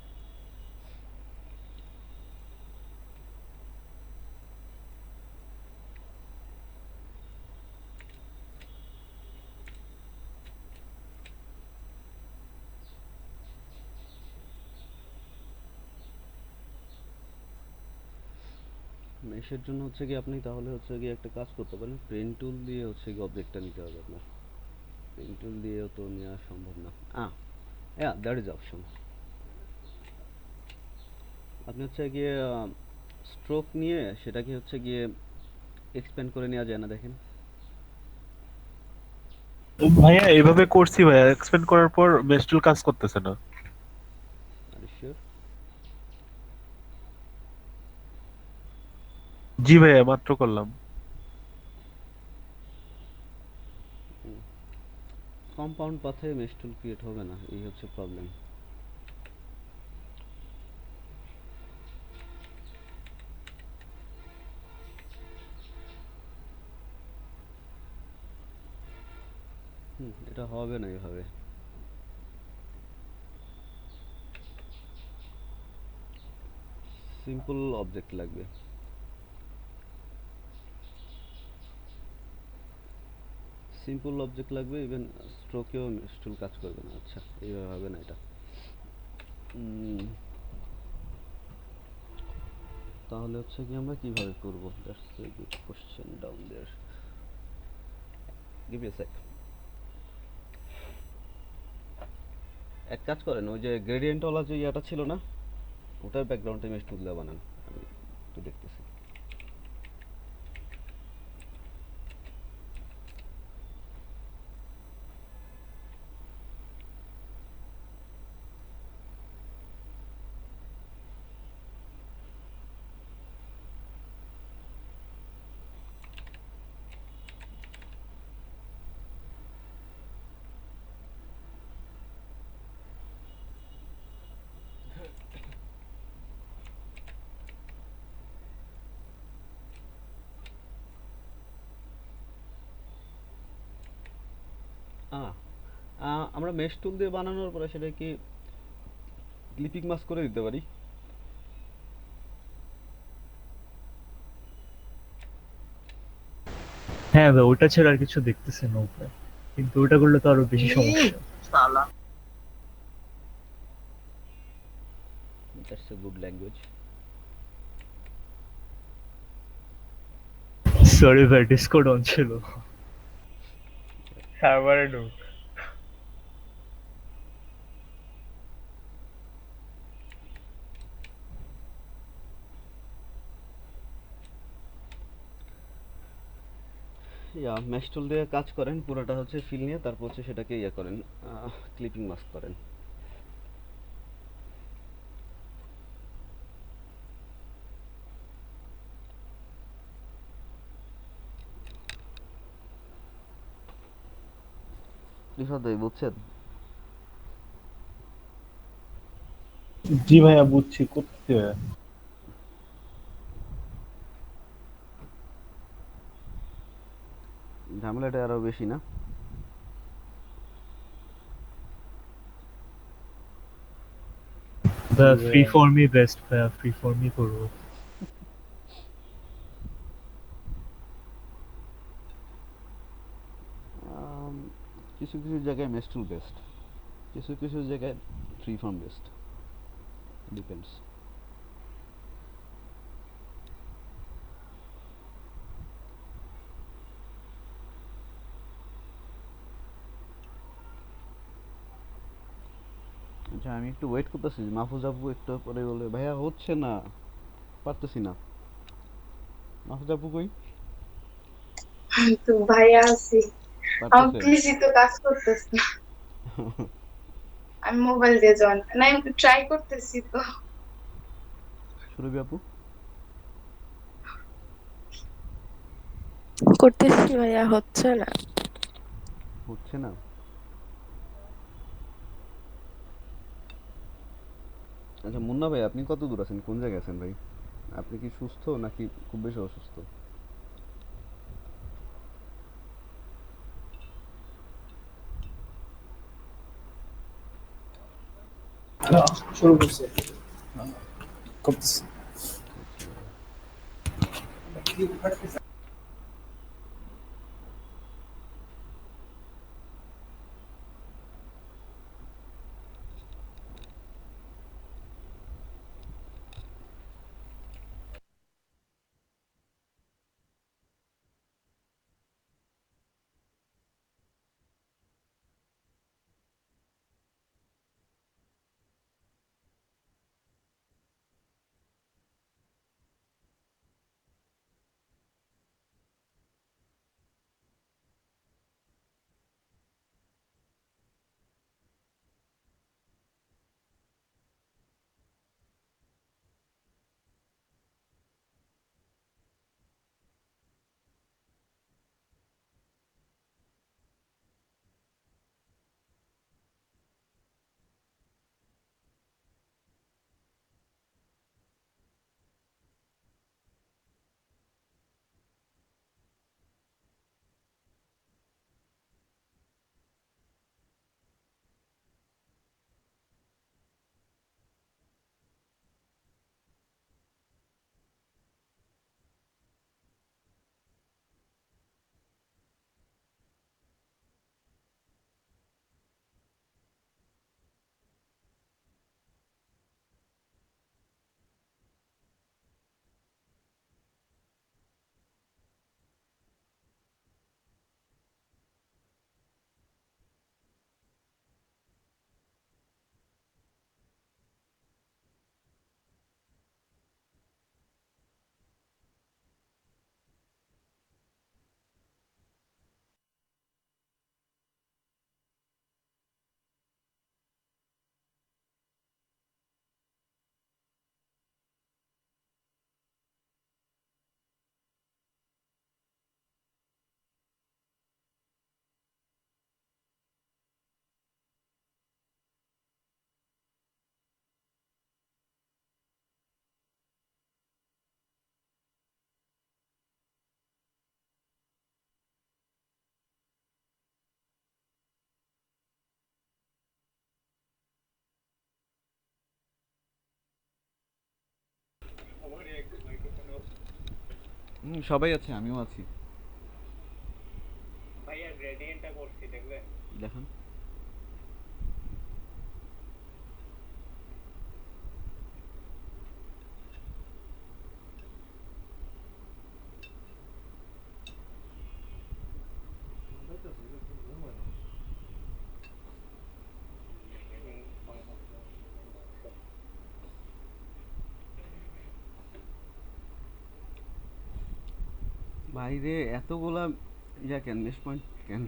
মেশের জন্য হচ্ছে কি আপনি তাহলে হচ্ছে গিয়ে একটা কাজ করতে পারেন, পেন টুল দিয়ে হচ্ছে গিয়ে অবজেক্টটা নিতে হবে আপনার। পেন টুল দিয়েও তো নেওয়া সম্ভব না। That is option. আপনি হচ্ছে গিয়ে স্ট্রোক নিয়ে সেটাকে হচ্ছে গিয়ে এক্সপ্যান্ড করে নেওয়া যায় না, দেখেন। ভাইয়া এইভাবে করছি ভাইয়া, এক্সপেন্ড করার পর মেস্টুল কাজ করতেছে না। আর শিওর? জি ভাইয়া, মাত্র করলাম। কম্পাউন্ড পাথে মেশ টুল ক্রিয়েট হবে না, এই হচ্ছে প্রবলেম। এটা হবে না এভাবে। সিম্পল অবজেক্ট লাগবে। সিম্পল অবজেক্ট লাগবে, ইভেন স্ট্রোকেও মেশ টুল কাজ করবে না। আচ্ছা, এইভাবে হবে না এটা। উম, তাহলে হচ্ছে কি আমরা কিভাবে করব? That's a good question down there. Give me a sec. এক কাজ করেন, ওই যে গ্রেডিয়েন্ট ওয়ালা যে ইয়াটা ছিল না, ওটার ব্যাকগ্রাউন্ডে মেশ টুল দিয়ে বানান। আমি একটু দেখতেছি। আহ, আমরা মেশ টুল দিয়ে বানানোর পরে সেটা কি ক্লিপিং মাস্ক করে দিতে পারি? হ্যাঁ ভাই, ওটা ছাড়া আর কিছু দেখতেছি না উপায়, কিন্তু ওটা করলে তো আরো বেশি সমস্যা। That's a good language. Sorry ভাই, ডিসকর্ড অন ছিল, সার্ভারে ঢুক। ইয়া, মেশ টুল দিয়ে কাজ করেন পুরোটা হচ্ছে ফিল নিয়ে, তারপর হচ্ছে সেটাকে ইয়া করেন, ক্লিপিং মাস্ক করেন। রিফাত ভাই বুঝছেন? জি ভাইয়া বুঝছি, করতে হয়। ঝামেলাটা আরো বেশি না? ফ্রি ফর্মই বেস্ট ভাইয়া, ফ্রি ফর্মই করবো। আম, কিছু কিছু জায়গায় মেশ টুল বেস্ট, কিছু কিছু জায়গায় ফ্রি ফর্ম বেস্ট, ডিপেন্ডস। আচ্ছা, আমি একটু ওয়েট করতেছি, মাহফুজ আব্বু একটু পরে বলে ভাইয়া হচ্ছে না, পারতেছি না। মাহফুজ আব্বু কই? তো ভাইয়া আছি, আমার পারতেছে? পিসি তো কাজ করতেছে না। আমি মোবাইল দিয়ে জয়েন না, আমি ট্রাই করতেছি তো। সুরভি আপু? করতেছি ভাইয়া, হচ্ছে না। হচ্ছে না? আচ্ছা মুন্না ভাই, আপনি কত দূর আছেন, কোন জায়গায় আছেন ভাই? আপনি কি সুস্থ নাকি খুব বেশি অসুস্থ? শুরু করছে করতেছে। সবাই আছে, আমিও আছি। ভাইয়া গ্রেডিয়েন্টটা করছি দেখবে। দেখুন বাইরে এতগুলা কেন মেশ পয়েন্ট কেন?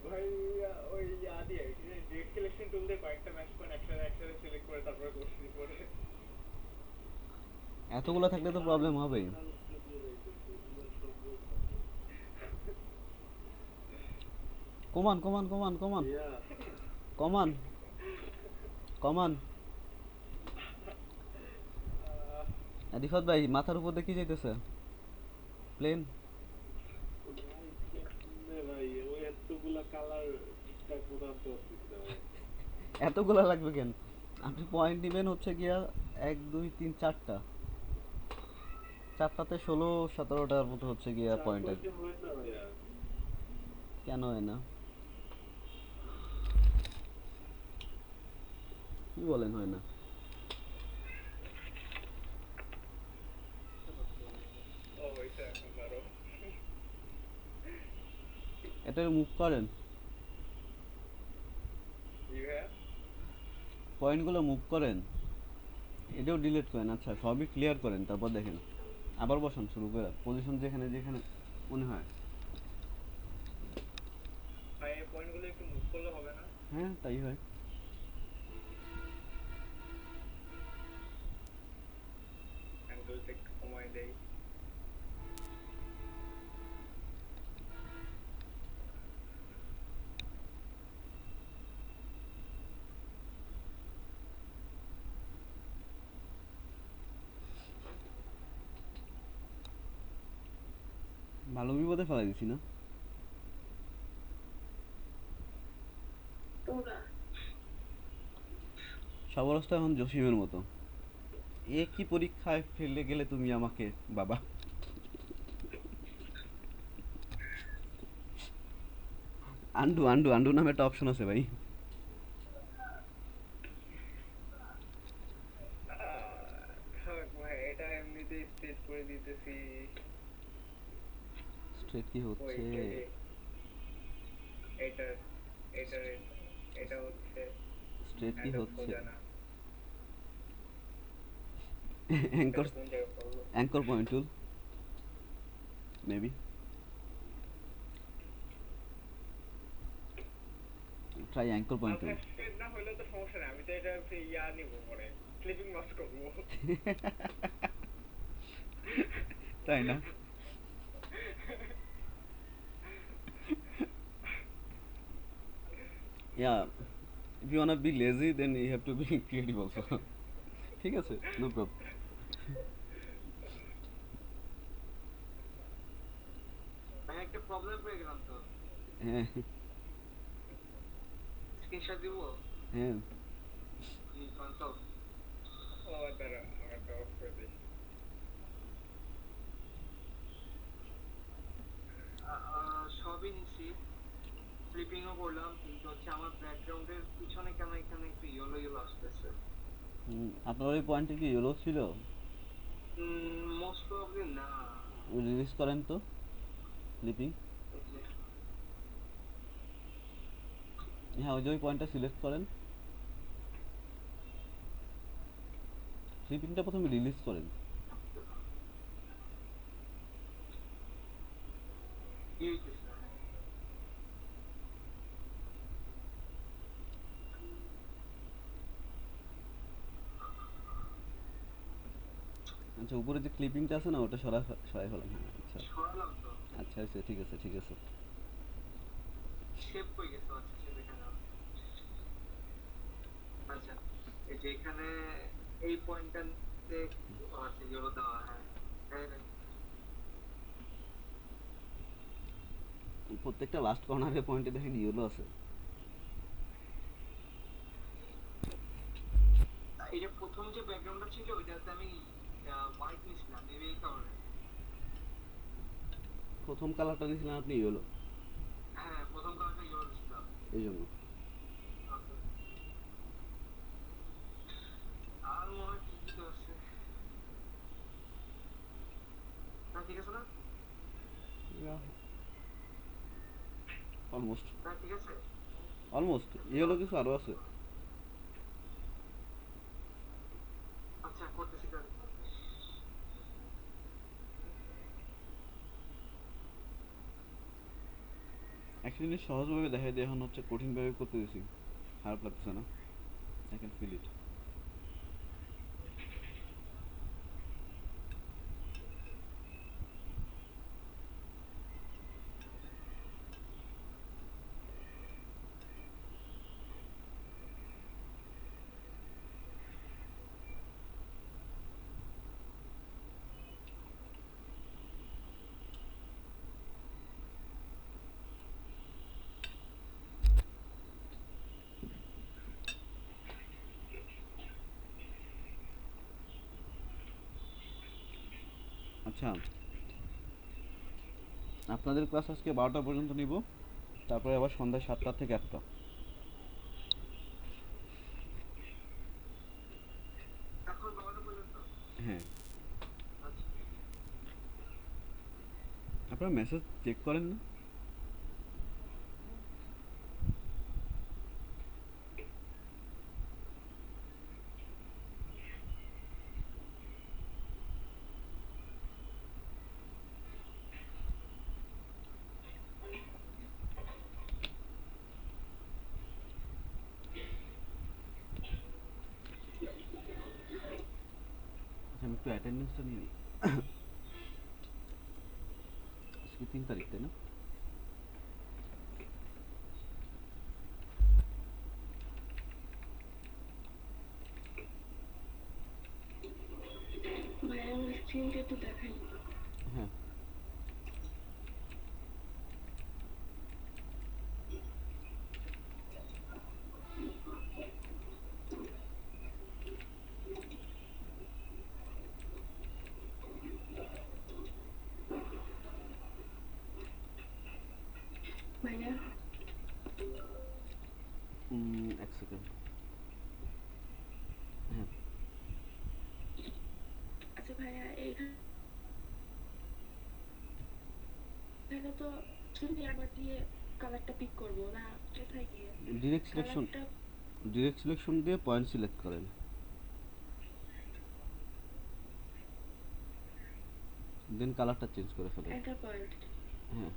ভাইয়া ওই দিয়ে ডেট সিলেকশন টুল দিয়ে কয়েকটা ম্যাচ পয়েন্ট একসাথে সিলেক্ট করে তারপরে করছি পরে। এতগুলা থাকলে তো প্রবলেম হবে। কমান কমান কমান কমান কমান কমান। রিফাত ভাই মাথার উপর দিয়ে কি যাইতেছে? প্লেন? এতগুলা লাগবে কেন? আপনি পয়েন্ট নেবেন হচ্ছে গিয়া 1 2 3 4টা, 4টাতে 16-17টার মতো হচ্ছে গিয়া পয়েন্ট। কেন হয় না? কি বলেন হয় না? এটা মুভ করেন, পয়েন্টগুলো মুভ করেন, এটাও ডিলিট করেন। আচ্ছা সবই ক্লিয়ার করেন, তারপর দেখেন আবার বসান শুরু করে পজিশন যেখানে যেখানে মনে হয়। ভাই এই পয়েন্টগুলো একটু মুভ করলে হবে না? হ্যাঁ তাই হয়। অ্যাঙ্গেলটা একটু কমাই দেই। ভালো বিপদে ফেলাই দিছি না? পুরা সব অবস্থা এখন জসিমের মতো। এ কি পরীক্ষায় ফেলে গেলে তুমি আমাকে বাবা। আন্ডু আন্ডু আন্ডু নামে একটা অপশন আছে ভাই। ভাই এটা এমনিতেই স্টেট করে দিতেছি। স্ট্রেট কি হচ্ছে? এটা এটা এটা হচ্ছে স্ট্রেট কি হচ্ছে? সোজা না। অ্যাঙ্কর কোন জায়গায় পড়বো? Anchor point tool maybe. Try anchor point tool. Straight না হলেও তো সমস্যা নেই, আমি তো এটা নিব পরে স্লিপিং মাস্ক করবো। তাই না? Yeah, if you wanna be lazy then you have to be creative also. ঠিক আছে, no problem. ভাই একটা প্রবলেম হয়ে গেলাম তো। হ্যাঁ স্ক্রিনশট দিব? হ্যাঁ কনসোল। ও দাঁড়া আমাকে অফ করে দিই। সবই নিচ্ছি, ফ্লিপিংও করলাম, কিন্তু হচ্ছে আমার ব্যাকগ্রাউন্ডের পিছনে কেন এখানে একটু ইয়েলো ইয়েলো আসতেছে। আপনার ওই পয়েন্টে কি ইয়েলো ছিল? মোস্ট প্রবাবলি না। রিলিজ করেন তো ক্লিপিং। হ্যাঁ ওই যে ওই পয়েন্টটা সিলেক্ট করেন, ক্লিপিংটা প্রথমে রিলিজ করেন। আচ্ছা উপরে যে ক্লিপিংটা আছে না ওটা সরাই ফেলেন। হ্যাঁ আচ্ছা আচ্ছা আচ্ছা ঠিক আছে ঠিক আছে। শেপ হয়ে গেছে। আচ্ছা শেপ এখানে। আচ্ছা এই যে এখানে এই পয়েন্টটাতে আছে ইয়েলো দেওয়া। হ্যাঁ প্রত্যেকটা লাস্ট কর্নারের পয়েন্টে দেখেন ইয়েলো আছে। এই যে প্রথম যে ব্যাকগ্রাউন্ডটা ছিল ওইটাতে আমি প্রথম কালারটা দিয়েছিলেন আপনি ইয়েলো, এই জন্য। অলমোস্ট অলমোস্ট ইয়েলো কিছু আরো আছে। একটা জিনিস সহজভাবে দেখাই দিয়ে এখন হচ্ছে কঠিনভাবে করতে দিছি, খারাপ লাগতেছে না? I can feel it. আচ্ছা, আপনাদের ক্লাস আজকে 12টা পর্যন্ত নিব, তারপরে আবার সন্ধ্যা 7টা থেকে 1টা। হ্যাঁ, আপনারা মেসেজ চেক করেন না? আচ্ছা, আমি একটু অ্যাটেন্ডেন্সটা নিয়ে নিই। আজকে 3 তারিখ, তাই না? ভাইয়া আমার স্ক্রিনটা একটু দেখাই। হ্যাঁ, ভাইয়া 1 সেকেন্ড। হ্যাঁ, আচ্ছা ভাইয়া এইখানে তো শুধু একবার দিয়ে কালারটা পিক করবো না, কোথায় গিয়ে ডিরেক্ট সিলেকশন, কালারটা? ডিরেক্ট সিলেকশন দিয়ে পয়েন্ট সিলেক্ট করেন, দেন কালারটা চেঞ্জ করে ফেলেন। Enter point. হ্যাঁ,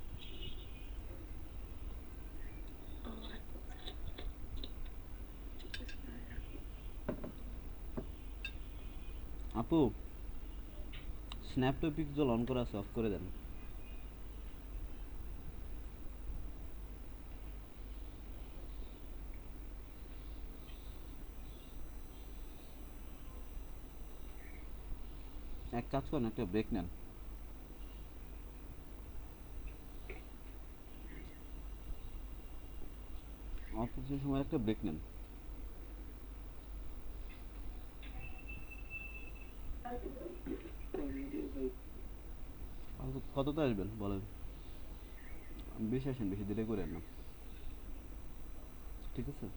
আপু স্ন্যাপ টু পিক্সেল অন করা আছে, অফ করে দেন। এক কাজ করেন, একটা ব্রেক নেন। অফিসের সময় একটা ব্রেক নেন। কততে আসবেন বলেন, বেশি আসেন, বেশি দেরি করেন না, ঠিক আছে?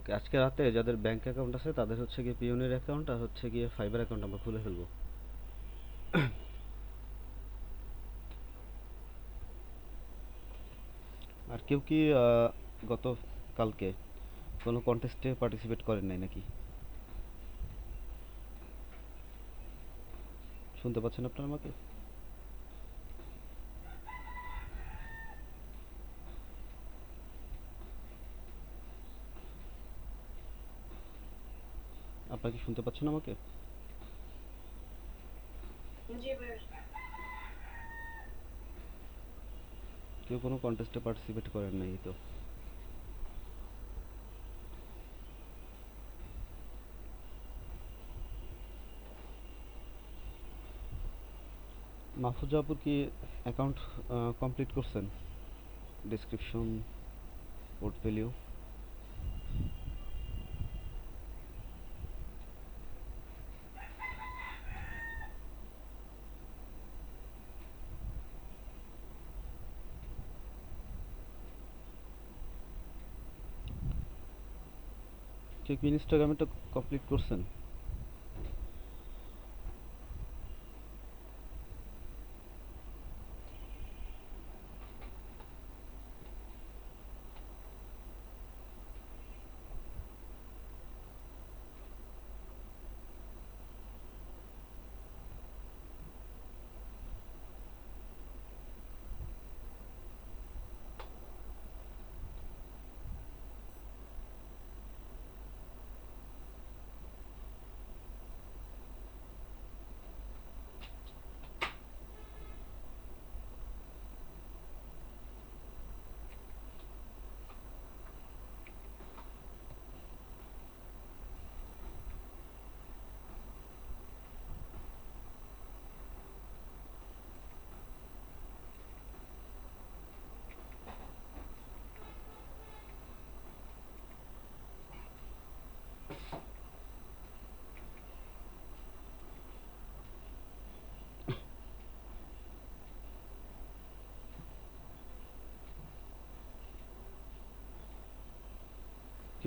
ওকে, আজকে রাতে যাদের ব্যাংক অ্যাকাউন্ট আছে তাদের হচ্ছে গিয়ে পিওনের অ্যাকাউন্ট আর হচ্ছে গিয়ে ফাইবার অ্যাকাউন্ট আমরা খুলে ফেলবো। আর কেউ কি গত কালকে কোনো কন্টেস্টে পার্টিসিপেট করেন নাই নাকি? শুনতে পাচ্ছেন আপনারা আমাকে? আপনারা কি শুনতে পাচ্ছেন আমাকে? জি ভাই। কেউ কোনো কন্টেস্টে পার্টিসিপেট করেন নাই তো? মাহফুজা আপুর কি অ্যাকাউন্ট কমপ্লিট করছেন? Description, portfolio. কেউ কি ইনস্টাগ্রামেটা কমপ্লিট করছেন?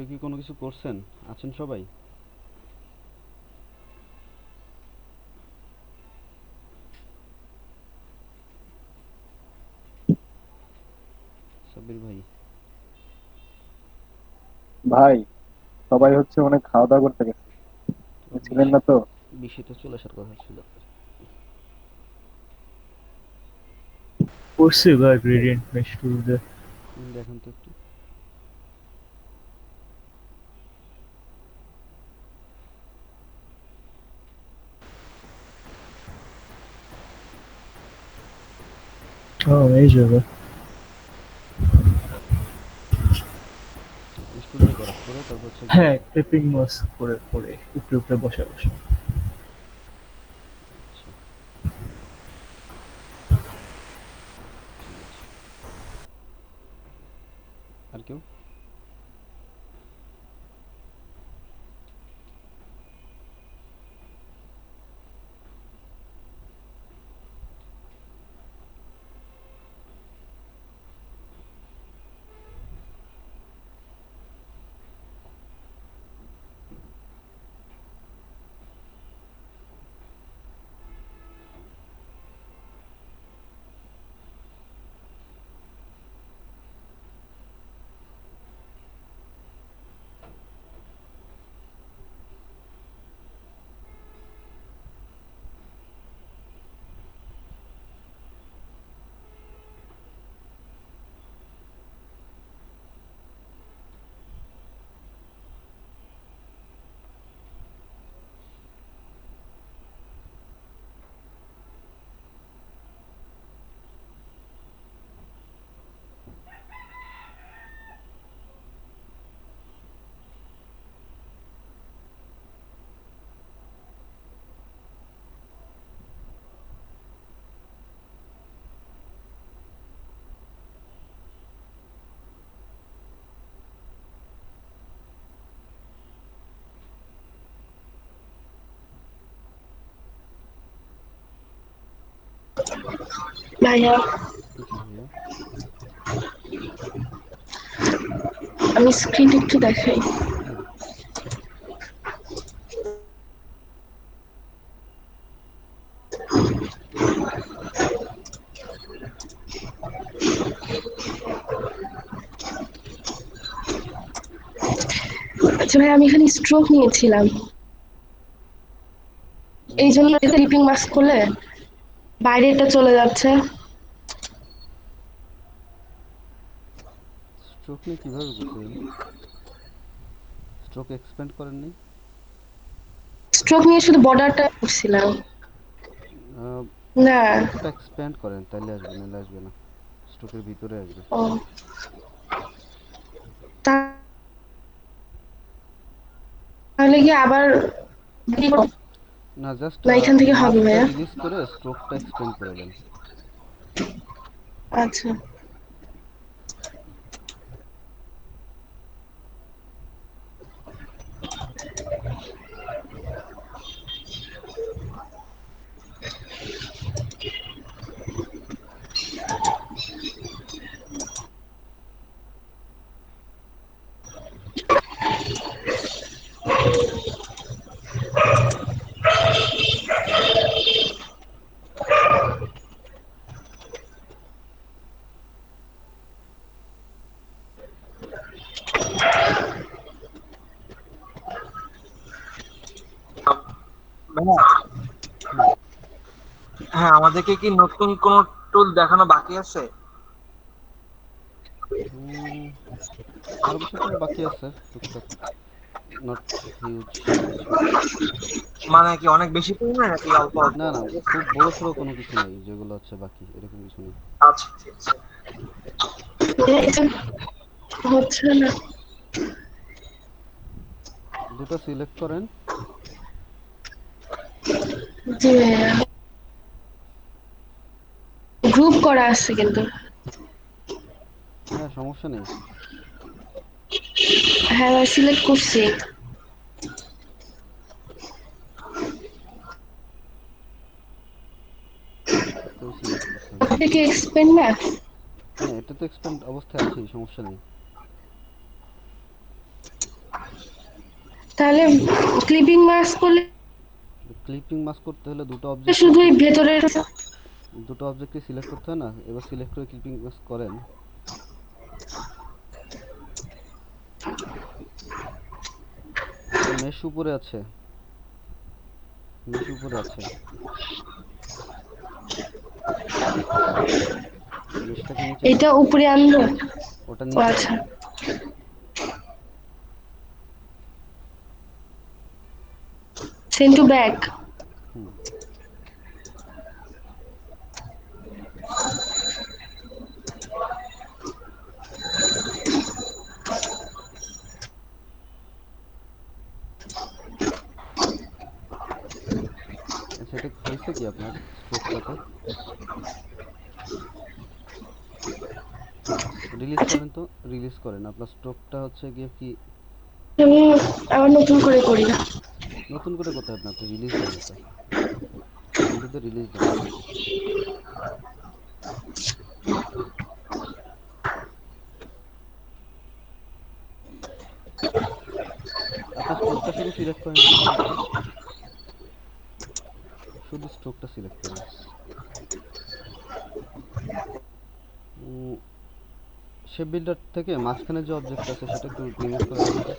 কেউ কি কোনো কিছু করছেন? আছেন সবাই? সাব্বির ভাই, ভাই সবাই হচ্ছে অনেক খাওয়া দাওয়া করতে গেছে, ছিলেন না তো? বিষয়টা চলে আসার কথা ছিল। করছি ভাই গ্রেডিয়েন্ট মেশ টুল দিয়ে। দেখেন তো একটু। এই যাবে। স্টুডিও করার পরে তারপর হচ্ছে হ্যাঁ, ক্লিপিং মাস্ক করে পরে উপরে উপরে বসে বসে। আর কেউ? ভাইয়া, জি ভাইয়া। আমি স্ক্রিন একটু দেখাই। আচ্ছা ভাই, আমি এখানে স্ট্রোক নিয়েছিলাম, এই জন্য স্লিপিং মাস্ক করলে বাইরেটা চলে যাচ্ছে। স্ট্রোক নিয়ে কিভাবে করছিলেন? স্ট্রোক এক্সপ্যান্ড করেননি? স্ট্রোক নিয়ে শুধু বর্ডারটা করছিলাম। না। স্ট্রোকটা এক্সপ্যান্ড করেন, তাইলে আসবে, নাহলে আসবে না। স্ট্রোকের ভিতরে আসবে। ও, তাহলে কি আবার দিব? না, জাস্ট না এখান থেকে হবে মাস্কটা ভাইয়া? রিলিজ করে স্ট্রোকটা এক্সপ্যান্ড করে দেন। আচ্ছা। ভাইয়া, হ্যাঁ, আমাদেরকে কি নতুন কোন টুল দেখানো বাকি আছে? আরো কিছু টুল বাকি আছে টুকটাক, নট হিউজ কিছু। মানে কি অনেক বেশি টুল না, নাকি অল্প অল্প? না না, খুব বড় সড়ো কোনো কিছু নাই, যেগুলো আছে বাকি এরকম কিছু নেই। আচ্ছা, ঠিক আছে। এটা হচ্ছে না। দুটো সিলেক্ট করেন। জি ভাইয়া, গ্রুপ করা আছে কিন্তু। হ্যাঁ, সমস্যা নেই। হ্যাঁ ভাই, সিলেক্ট করছি। এটাও সিলেক্ট করতে হবে। এটা কি এক্সপেন্ড না? হ্যাঁ, এটা তো এক্সপ্যান্ড অবস্থায় আছেই, সমস্যা নেই। তাহলে ক্লিপিং মাস্ক করলে ক্লিপিং মাস্ক করতে হলে দুটো শুধুই ভেতরের। অবজেক্টই সিলেক্ট করতে হয় না? এবার সিলেক্ট করে ক্লিপিং মাস্ক করেন। মেশ উপরে আছে, মেশ উপরে আছে, মেশটাকে নিচে এটা উপরে আনবো? ওটা ও নিচে আচ্ছা। Send to back. হুম, আচ্ছা, এটা হয়েছে কি আপনার স্ট্রোকটাতে? রিলিজ করেন তো, রিলিজ করেন। আপনার স্ট্রোকটা হচ্ছে গিয়ে কি আমি আবার নতুন করে করি না। নতুন করে করতে হবে না, আপনি রিলিজ দেন এটা, উইন্ডোতে রিলিজ দেন। আপনার স্ট্রোকটা শুধু সিলেক্ট করেন তো এখান থেকে, শুধু স্ট্রোকটা সিলেক্ট করেন। শেপ বিল্ডার থেকে মাঝখানে যে অবজেক্ট আছে সেটা একটু রিমুভ করে দেন তো।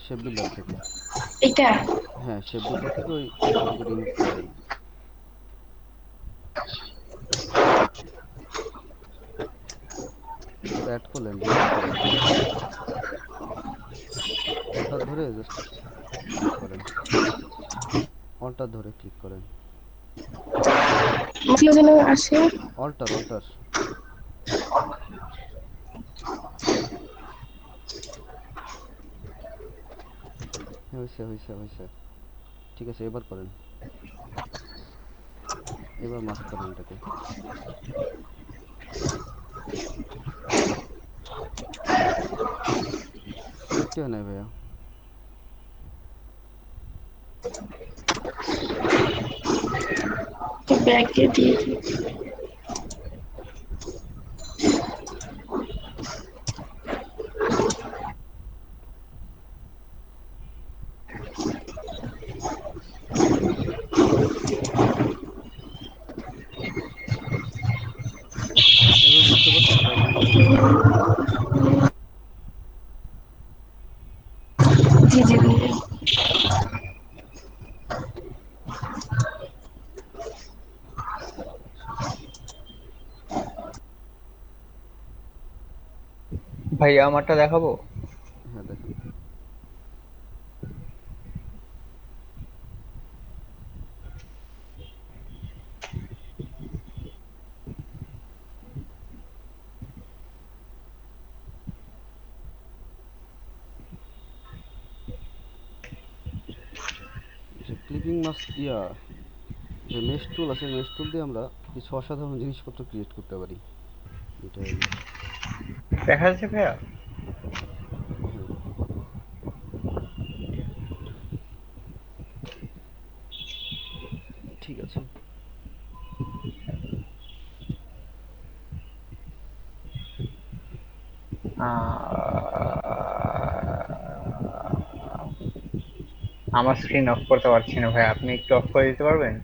শেপ বিল্ডার থেকে, এটা হ্যাঁ, শেপ বিল্ডার থেকে ওটাকে রিমুভ করে দেন। এবার অ্যাড করলেন, রিমুভ করেন। অল্টার ধরে জাস্ট ক্লিক করেন, অল্টার ধরে ক্লিক করেন। মাসলো যেন আসে। অল্টার অল্টার হয়েছে হয়েছে হয়েছে, ঠিক আছে, এবার করেন, এবার মাস্ক করেন এটাকে। সিলেক্ট হয় না ভাইয়া। ব্যাকে দিয়ে দিই। এবার বুঝতে পারছেন প্রবলেমটা কোথায়? জি জি ভাইয়া। আচ্ছা, ভাই আমারটা দেখাবো? হ্যাঁ দেখেন। যে ক্লিপিং মাস্ক যে মেশ টুল আছে, মেশ টুল দিয়ে আমরা কিছু অসাধারণ জিনিসপত্র ক্রিয়েট করতে পারি। এটা হলো, দেখা যাচ্ছে ভাইয়া? হ্যাঁ ঠিক আছে। আমার স্ক্রিন অফ করতে পারছি না ভাই, আপনি একটু অফ করে দিতে পারবেন?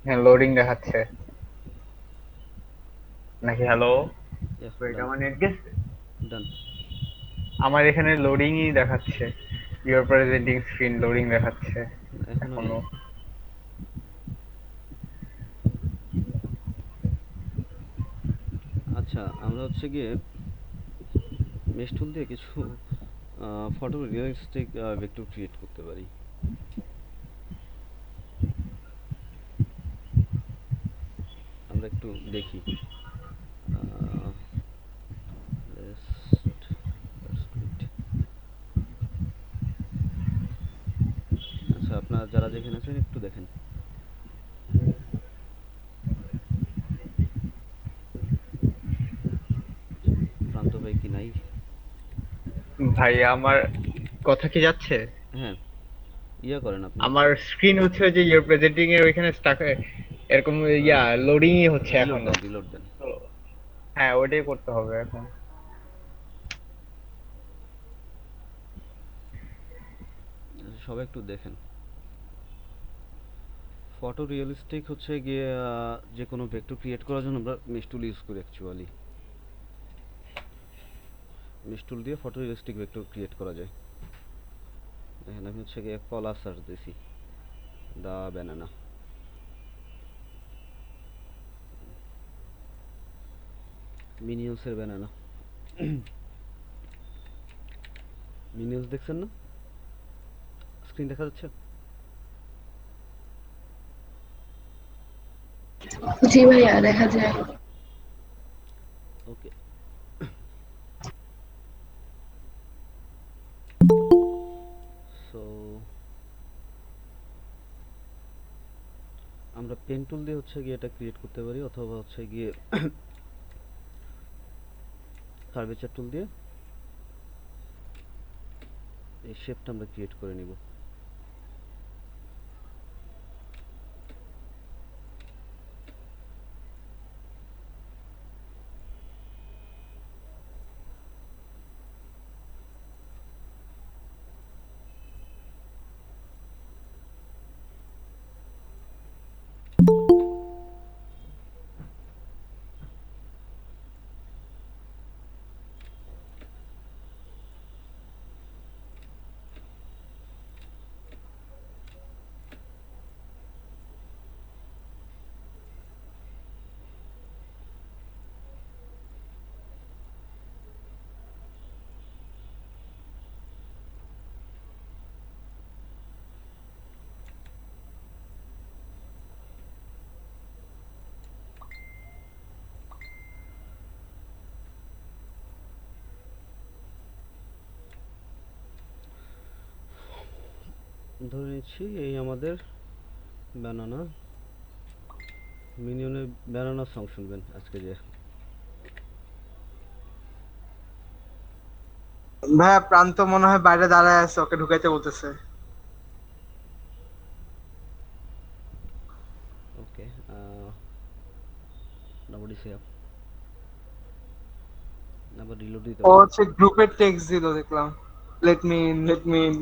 হ্যাঁ লোডিং দেখাচ্ছে নাকি? হ্যালো, ওয়েট, ডান, আমার নেট গেছে? ডান। আমার এখানে লোডিংই দেখাচ্ছে, ইউর প্রেজেন্টিং স্ক্রিন লোডিং দেখাচ্ছে এখনো এখনো। নেই। আচ্ছা, আমরা হচ্ছে গিয়ে মেশ টুল দিয়ে কিছু ফটো রিয়েলিস্টিক ভেক্টর ক্রিয়েট করতে পারি। আমরা একটু দেখি। আচ্ছা, আপনারা যারা যেখানে আছেন একটু দেখেন। প্রান্ত ভাই কি নাই? ভাই আমার কথা কি যাচ্ছে? হ্যাঁ, করেন আপনি। আমার স্ক্রিন হচ্ছে যে ইউর প্রেজেন্টিং এর ওইখানে স্টাক, এরকম লোডিংই হচ্ছে রিলোড এখনো। দেন, রিলোড দেন। তো হ্যাঁ, ওইটাই করতে হবে এখন। আচ্ছা, সবাই একটু দেখেন। ফটো রিয়েলিস্টিক হচ্ছে গিয়ে যে কোনো ভেক্টর ক্রিয়েট করার জন্য আমরা মেশ টুল ইউজ করি অ্যাকচুয়ালি। মেশ টুল দিয়ে ফটো রিয়েলিস্টিক ভেক্টর ক্রিয়েট করা যায়। দেখেন, আমি হচ্ছে গিয়ে কলা সার্চ দিছি, দা ব্যানানা। মিনিয়ন্সের ব্যানানা। মিনিয়ন্স দেখছেন না? স্ক্রিন দেখা যাচ্ছে? জি ভাইয়া দেখা যায়। ওকে। সো আমরা পেন টুল দিয়ে হচ্ছে গিয়ে এটা ক্রিয়েট করতে পারি, অথবা হচ্ছে গিয়ে কার্ভেচার টুল দিয়ে এই শেপটা আমরা ক্রিয়েট করে নিব। ধরে নিচ্ছি এই আমাদের ব্যানানা। মিনিয়নের ব্যানানা সং শুনবেন আজকে যে। ভাইয়া প্রান্ত মনে হয় বাইরে দাঁড়ায় আছে, ওকে ঢুকাইতে বলতেছে। ওকে, নাম্বার দিছি নাম্বার রিলোড দিতে ও হবে। হচ্ছে গ্রুপের টেক্সট দিল দেখলাম, let me in, let me in.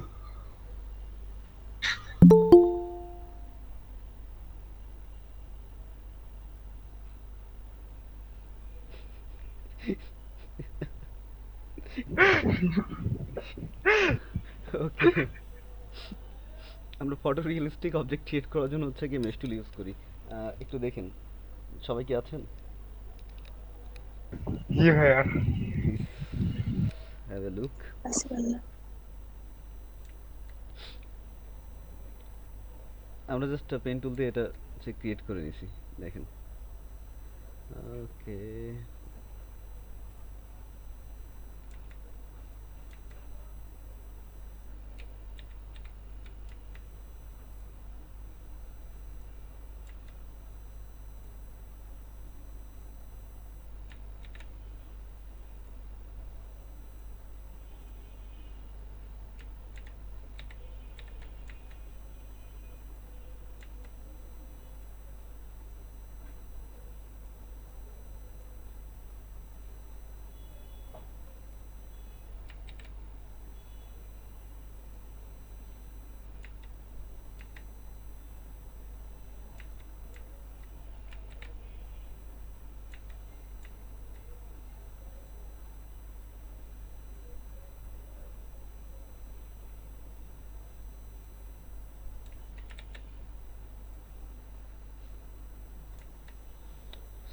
Okay, আমরা ফটো রিয়েলিস্টিক অবজেক্ট ক্রিয়েট করার জন্য হচ্ছে কি মেশ টুল ইউজ করি। একটু দেখেন, সবাই কি আছেন? জি ভাইয়া। Please have a look. আমরা জাস্ট পেন টুল দিয়ে এটা ক্রিয়েট করে নিছি, দেখেন। ওকে,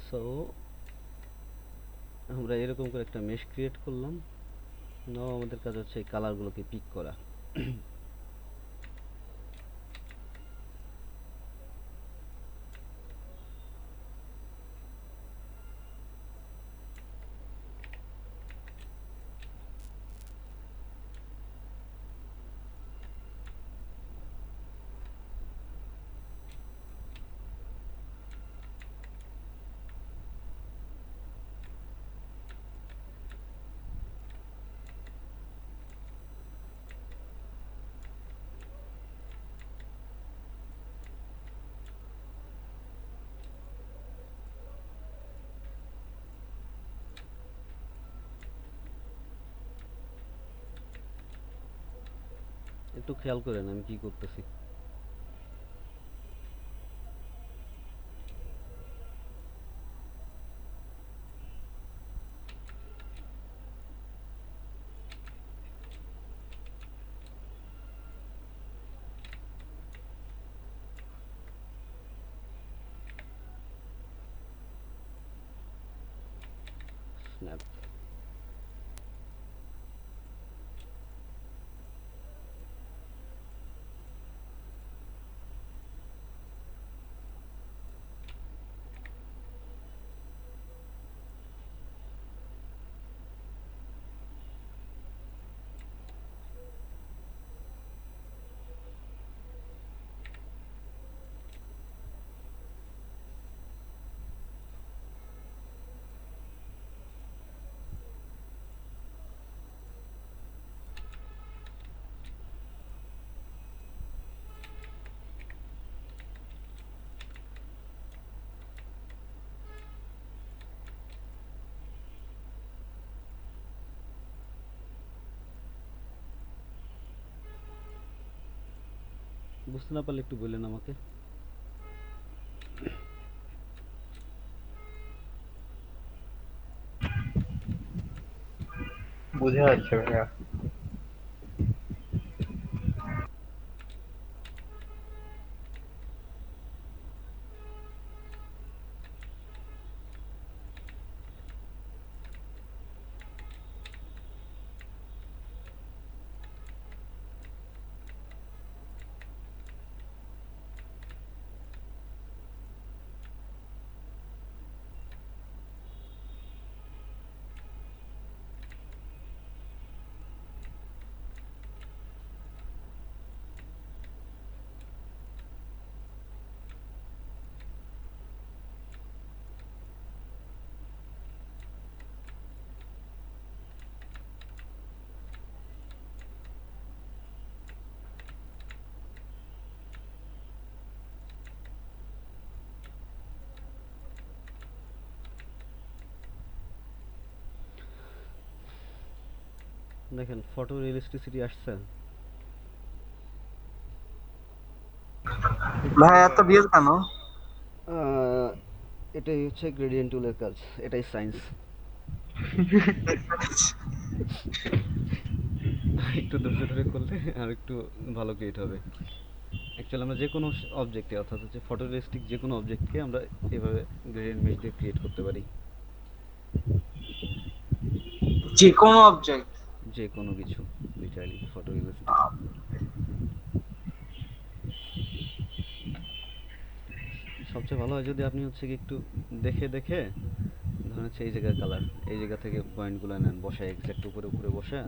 সো আমরা এরকম করে একটা মেশ ক্রিয়েট করলাম। নাও আমাদের কাজ হচ্ছে এই কালারগুলোকে পিক করা। একটু খেয়াল করেন আমি কি করতেছি। স্ন্যাপ। বুঝতে না পারলে একটু বললেন আমাকে। বুঝে যাচ্ছে ভাইয়া। দেখেন ফটো রিয়েলিস্টিসিটি আসছে। ভাই এত রিয়েল কেন? এটাই হচ্ছে গ্রেডিয়েন্ট টুলের কাজ, এটাই সায়েন্স। একটু ধৈর্য ধরে করলে আর একটু ভালো ক্রিয়েট হবে। অ্যাকচুয়ালি আমরা যে কোনো অবজেক্টে, অর্থাৎ হচ্ছে ফটোরিয়ালিস্টিক যে কোনো অবজেক্টকে আমরা এভাবে গ্রেডিয়েন্ট মেশ দিয়ে ক্রিয়েট করতে পারি। যে কোনো অবজেক্ট? যে কোনো কিছু, লিটারালি ফটোরিয়ালিস্টিক। সবচেয়ে ভালো হয় যদি আপনি হচ্ছে কি একটু দেখে দেখে, ধরেন হচ্ছে এই জায়গার কালার, এই জায়গা থেকে পয়েন্টগুলো নেন, বসায় এক্সাক্ট উপরে উপরে বসে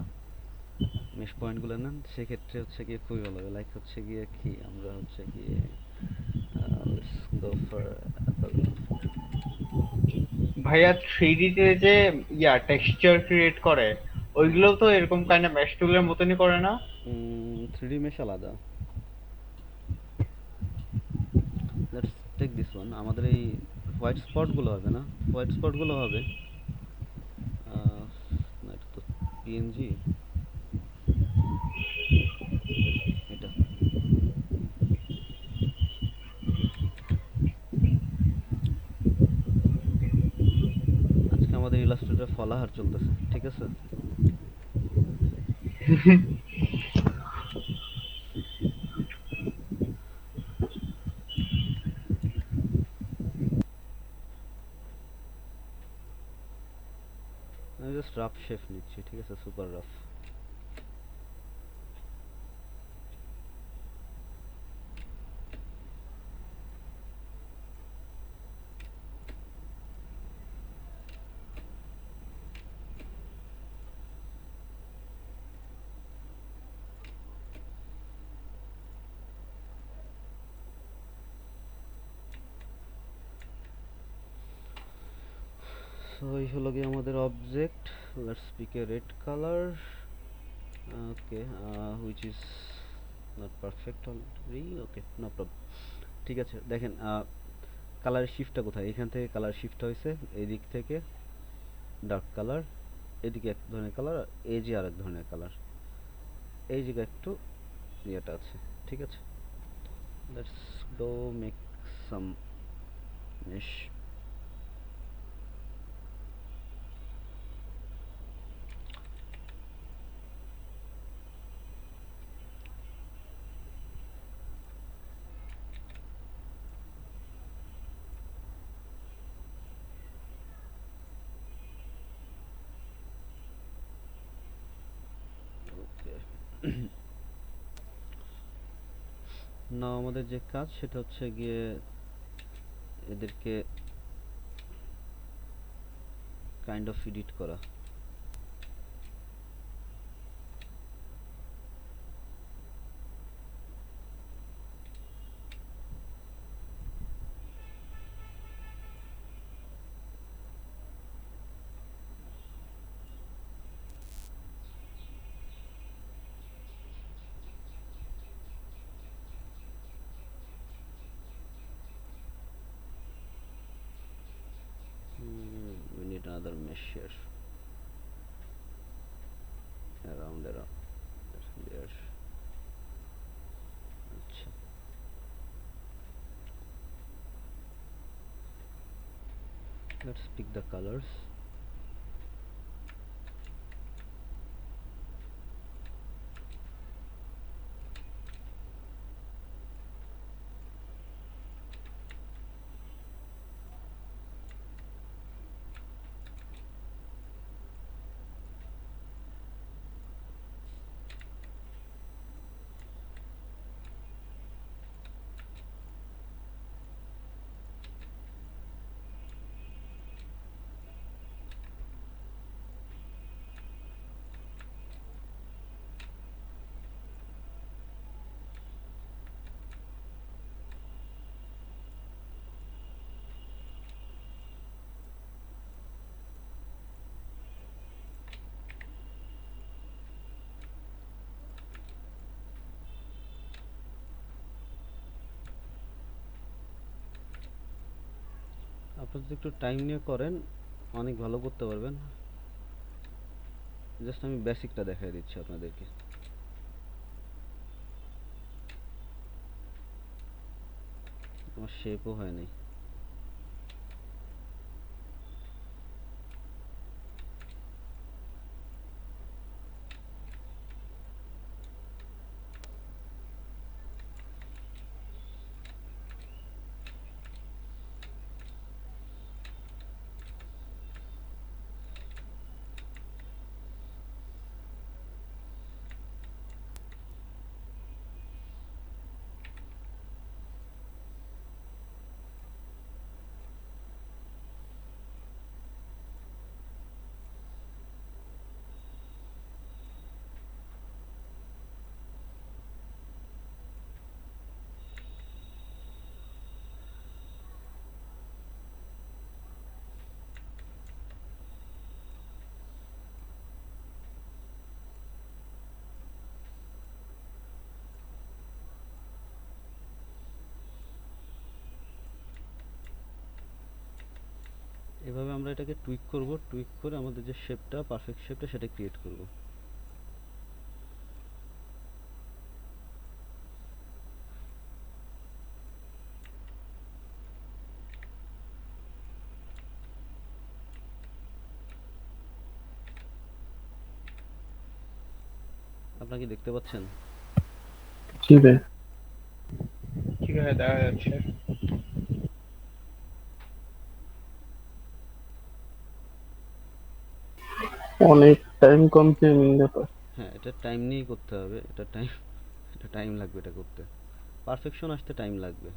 মেশ পয়েন্টগুলো নেন, সেক্ষেত্রে হচ্ছে গিয়ে খুবই ভালো হবে। লাইক হচ্ছে গিয়ে কি আমরা হচ্ছে গিয়ে লেটস গো ফর অ্যাপল। ভাইয়া 3D তে যে টেক্সচার ক্রিয়েট করে, ওইগুলো তো এরকম কাইন্ড অফ মেশ টুলের মতনই করে না? 3D মেশ আলাদা। Let's take this one. আমাদের এই হোয়াইট স্পটগুলো হবে না, হোয়াইট স্পটগুলো হবে না, এটা তো পিএনজি, এটা আজকে আমাদের ইলাস্ট্রেটর ফলাহার চলতেছে, ঠিক আছে? আমি জাস্ট রাফ শেপ নিচ্ছি, ঠিক আছে? Super rough. সো এই হলো গিয়ে আমাদের object. Let's pick a red colour. Okay, which is not perfect already. Okay, no problem. ঠিক আছে, দেখেন কালারের শিফটটা কোথায়? এখান থেকে কালার শিফট হয়েছে, এই দিক থেকে ডার্ক কালার, এদিকে এক ধরনের কালার, আর এই যে আরেক ধরনের কালার। এই জায়গায় একটু ইয়েটা আছে, ঠিক আছে? Let's go make some mesh. Okay, না আমাদের যে কাজ সেটা হচ্ছে গিয়ে এদেরকে কাইন্ড অফ এডিট করা। We need another mesh here, around there. আচ্ছা, let's pick the colors. আপনারা যদি একটু টাইম নিয়ে করেন অনেক ভালো করতে পারবেন। জাস্ট আমি বেসিকটা দেখাই দিচ্ছি আপনাদেরকে। আমার শেপও হয় নাই। এভাবে আমরা এটাকে টুইক করব, টুইক করে আমাদের যে শেপটা, পারফেক্ট শেপটা সেটা ক্রিয়েট করব। আপনারা কি দেখতে পাচ্ছেন? ঠিক আছে। ঠিক আছে, দেখা যাচ্ছে। অনেক টাইম কনজিউমিং ব্যাপার। হ্যাঁ, এটা টাইম নিয়েই করতে হবে, এটা টাইম লাগবে এটা করতে, পারফেকশন আসতে টাইম লাগবে।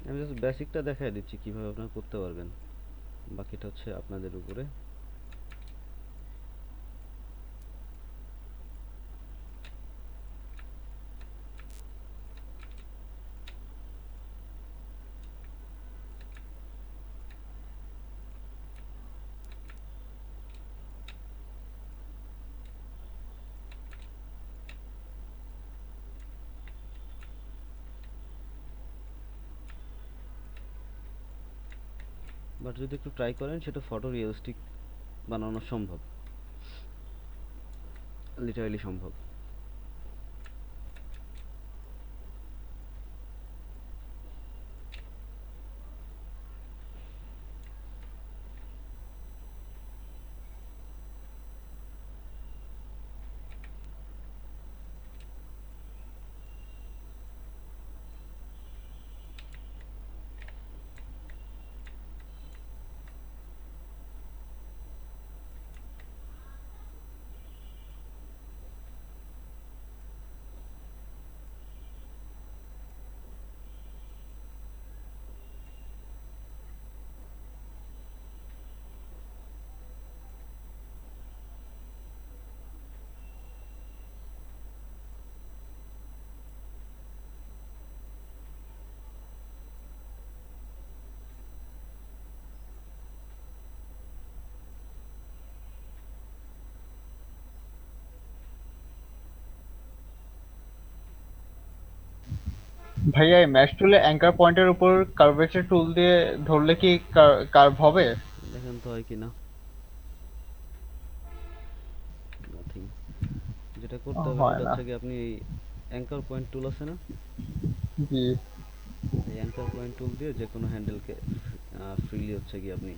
আমি জাস্ট বেসিকটা দেখাই দিচ্ছি কিভাবে আপনারা করতে পারবেন, বাকিটা হচ্ছে আপনাদের উপরে। বাট যদি একটু ট্রাই করেন সেটা ফটো রিয়েলিস্টিক বানানো সম্ভব, লিটারালি সম্ভব। ভাইয়া এই ম্যাশ টুলে অ্যাঙ্কার পয়েন্টের উপর কার্ভেচার টুল দিয়ে ধরলে কি কার্ভ হবে? দেখেন তো হয় কিনা। নাথিং। যেটা করতে হবে হয় সেটা না। হচ্ছে কি, আপনি এই অ্যাঙ্কার পয়েন্ট টুল আছে না, জি। এই অ্যাঙ্কার পয়েন্ট টুল দিয়ে যে কোনো হ্যান্ডেলকে ফ্রিলি হচ্ছে কি আপনি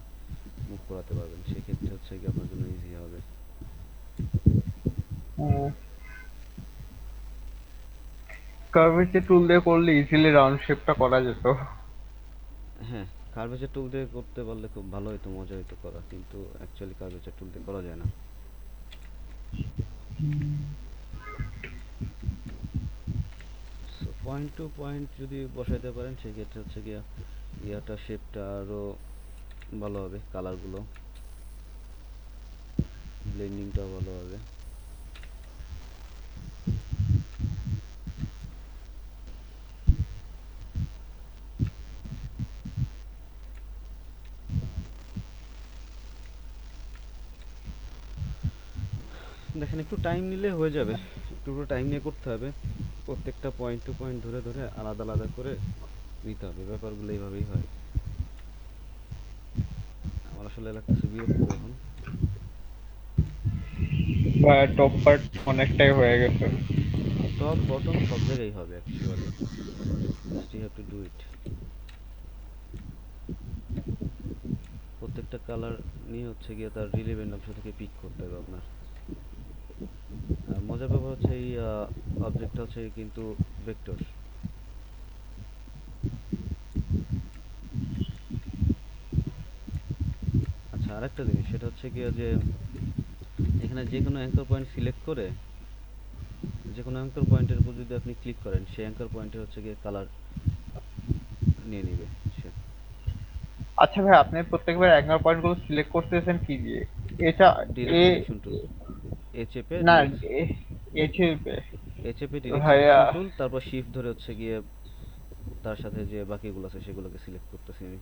মুভ করাতে পারবেন, সেক্ষেত্রে হচ্ছে কি আপনার জন্য ইজি হবে। কার্ভেচার টুল দিয়ে করলে ইজিলি রাউন্ড শেপটা করা যেত। হ্যাঁ, কার্ভেচার টুল দিয়ে করতে পারলে খুব ভালো হতো, মজা হতো করা, কিন্তু অ্যাকচুয়ালি কার্ভেচার টুল দিয়ে করা যায় না। সো পয়েন্ট টু পয়েন্ট যদি বসাইতে পারেন সেক্ষেত্রে হচ্ছে গিয়া ইয়াটা শেপটা আরো ভালো হবে, কালারগুলো ব্লেন্ডিংটা ভালো হবে। দেখেন একটু টাইম নিলে হয়ে যাবে, একটু টাইম নিয়ে করতে হবে, প্রত্যেকটা পয়েন্ট টু পয়েন্ট ধরে ধরে আলাদা আলাদা করে নিতে হবে, ব্যাপারগুলো এইভাবেই হয়। আমার আসলে লাগতেছে বিরক্ত এখন। টপ পার্ট অনেকটাই হয়ে গেছে। টপ বটম সব জায়গায় হবে actually, just you have to do it. প্রত্যেকটা কালার নিয়ে হচ্ছে গিয়ে তার রিলেভেন্ট অংশ থেকে পিক করতে হবে আপনার। আর মজার ব্যাপার হচ্ছে এই অবজেক্টটা হচ্ছে কিন্তু ভেক্টর। আচ্ছা, আরেকটা জিনিস সেটা হচ্ছে গিয়ে যে এখানে যে কোনো অ্যাঙ্কর পয়েন্ট সিলেক্ট করে যে কোনো অ্যাঙ্কর পয়েন্টের উপর যদি আপনি ক্লিক করেন, সেই অ্যাঙ্কর পয়েন্টে হচ্ছে গিয়ে কালার নিয়ে নেবে সে। আচ্ছা ভাই, আপনি প্রত্যেকবার অ্যাঙ্কার পয়েন্টগুলো সিলেক্ট করতেছেন কি দিয়ে? এটা ডিরেক্ট এ সিলেকশন টুল, এ চেপে না, ডিরেক্ট, এ চেপে। এ চেপে ডিরেক্ট ভাইয়া সিলেকশন টুল, তারপর শিফট ধরে হচ্ছে গিয়ে তার সাথে যে বাকিগুলো আছে সেগুলোকে সিলেক্ট করতেছি আমি।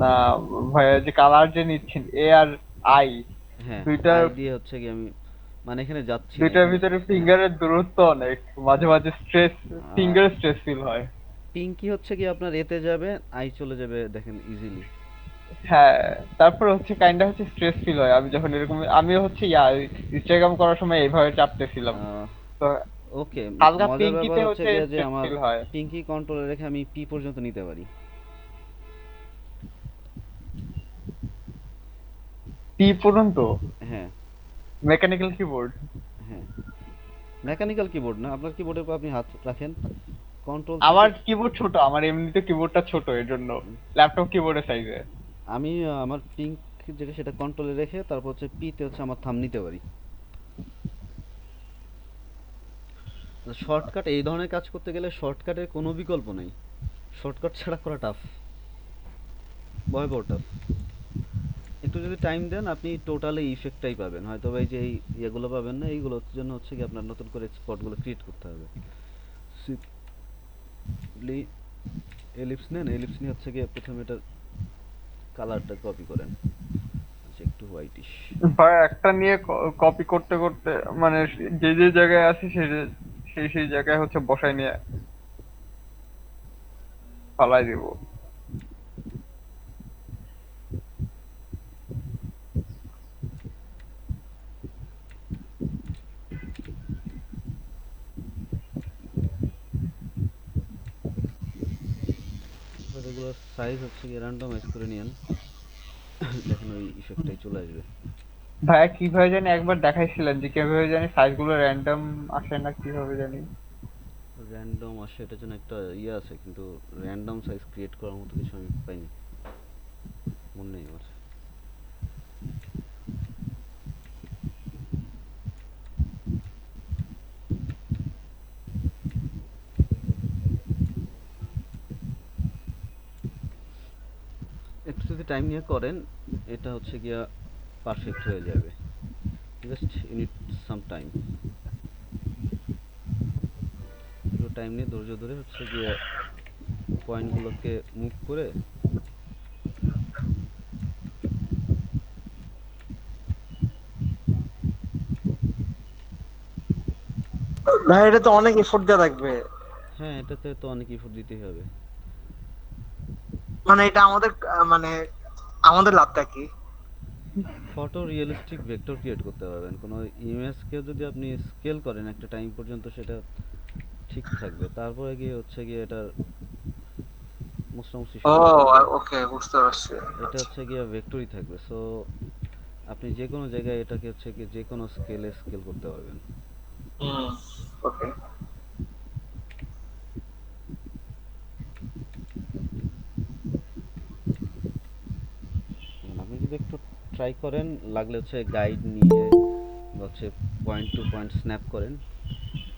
না ভাইয়া, যে কালার যে নিচ্ছেন এ আর আই, হ্যাঁ দুইটা আই দিয়ে হচ্ছে কি আমি মানে এখানে যাচ্ছি না দুইটার এখানে ভিতরে ফিঙ্গারের দূরত্ব অনেক, মাঝে মাঝে ফিঙ্গার স্ট্রেস ফিল হয়। পিঙ্কি হচ্ছে কি আপনার এতে যাবে, আই চলে যাবে দেখেন ইজিলি। হ্যাঁ, তারপর হচ্ছে কাইন্ডা হচ্ছে স্ট্রেস ফিল হয়। আমি যখন এরকম, আমি হচ্ছে ইনস্টাগ্রাম করার সময় এইভাবে চাপতেছিলাম, তো ওকে, হালকা মজার ব্যাপার পিঙ্কিতে হচ্ছে হচ্ছে গিয়ে যে স্ট্রেস আমার ফিল হয়। পিঙ্কি কন্ট্রোলে রেখে আমি পি পর্যন্ত নিতে পারি। পি পর্যন্ত? হ্যাঁ মেকানিক্যাল কিবোর্ড? হ্যাঁ, মেকানিক্যাল কিবোর্ড না, আপনার কিবোর্ডের উপর আপনি হাত রাখেন, কন্ট্রোল আমার থেকে কিবোর্ড ছোট, আমার এমনিতে কিবোর্ডটা ছোট, এর জন্য ল্যাপটপ কিবোর্ডের সাইজে। আমি আমার পিঙ্ক যেটা সেটা কন্ট্রোলে রেখে তারপর হচ্ছে পিতে হচ্ছে আমার থাম্ব নিতে পারি। শর্টকাট এই ধরনের কাজ করতে গেলে শর্টকাটের কোনো বিকল্প নেই, শর্টকাট ছাড়া করা টাফ, ভয়াবহ টাফ। একটু যদি টাইম দেন আপনি টোটালি ইফেক্টটাই পাবেন, হয়তো এই যে এই ইয়েগুলো পাবেন না, এইগুলোর জন্য হচ্ছে কি আপনার নতুন করে স্পটগুলো ক্রিয়েট করতে হবে। সিম্পলি এলিপস নেন, এলিপস নিয়ে হচ্ছে গিয়ে প্রথমে এটার কালারটা কপি করেন, আচ্ছা একটু হোয়াইটিশ। ভাই একটা নিয়ে কপি করতে করতে মানে যে যে জায়গায় আছে সেই সেই জায়গায় হচ্ছে বসাই নিয়ে ফালাই দিব। এবার এগুলোর সাইজ হচ্ছে গিয়ে র্যান্ডমাইজ করে নিয়েন, দেখেন ওই ইফেক্টটাই চলে আসবে। ভাইয়া কিভাবে জানি একবার দেখাইছিলেন যে কিভাবে জানি সাইজগুলো র্যান্ডম আসে না কিভাবে জানি। র্যান্ডম আসে এটার জন্য একটা ইয়ে আছে, কিন্তু র্যান্ডম সাইজ ক্রিয়েট করার মতো কিছু আমি পাইনি, মনে নেই আমার। একটু যদি টাইম নিয়ে করেন এটা হচ্ছে গিয়া পারফেক্ট হয়ে যাবে, just you need some time. একটু টাইম নিয়ে ধৈর্য ধরে হচ্ছে গিয়ে পয়েন্টগুলোকে মুভ করে ভাই এটা তো অনেক এফোর্ট দেওয়া লাগবে। হ্যাঁ এটাতে তো অনেক ইফোর্ট দিতেই হবে। মানে এটা আমাদের মানে আমাদের লাভটা কি? ফটো রিয়েলিস্টিক ভেক্টর ক্রিয়েট করতে পারবেন, কোনো ইমেজকে যদি আপনি স্কেল করেন একটা টাইম পর্যন্ত সেটা ঠিক থাকবে, তারপরে গিয়ে হচ্ছে গিয়ে এটার মোটামুটি ও শুরু করতে হবে। ওকে, বুঝতে পারছি। এটা হচ্ছে গিয়ে ভেক্টরই থাকবে, সো আপনি যে কোনো জায়গায় এটাকে হচ্ছে কি যে কোনো স্কেলে স্কেল করতে পারবেন। ওকে। আপনি যদি একটু ট্রাই করেন, লাগলে হচ্ছে গাইড নিয়ে বা হচ্ছে পয়েন্ট টু পয়েন্ট স্ন্যাপ করেন,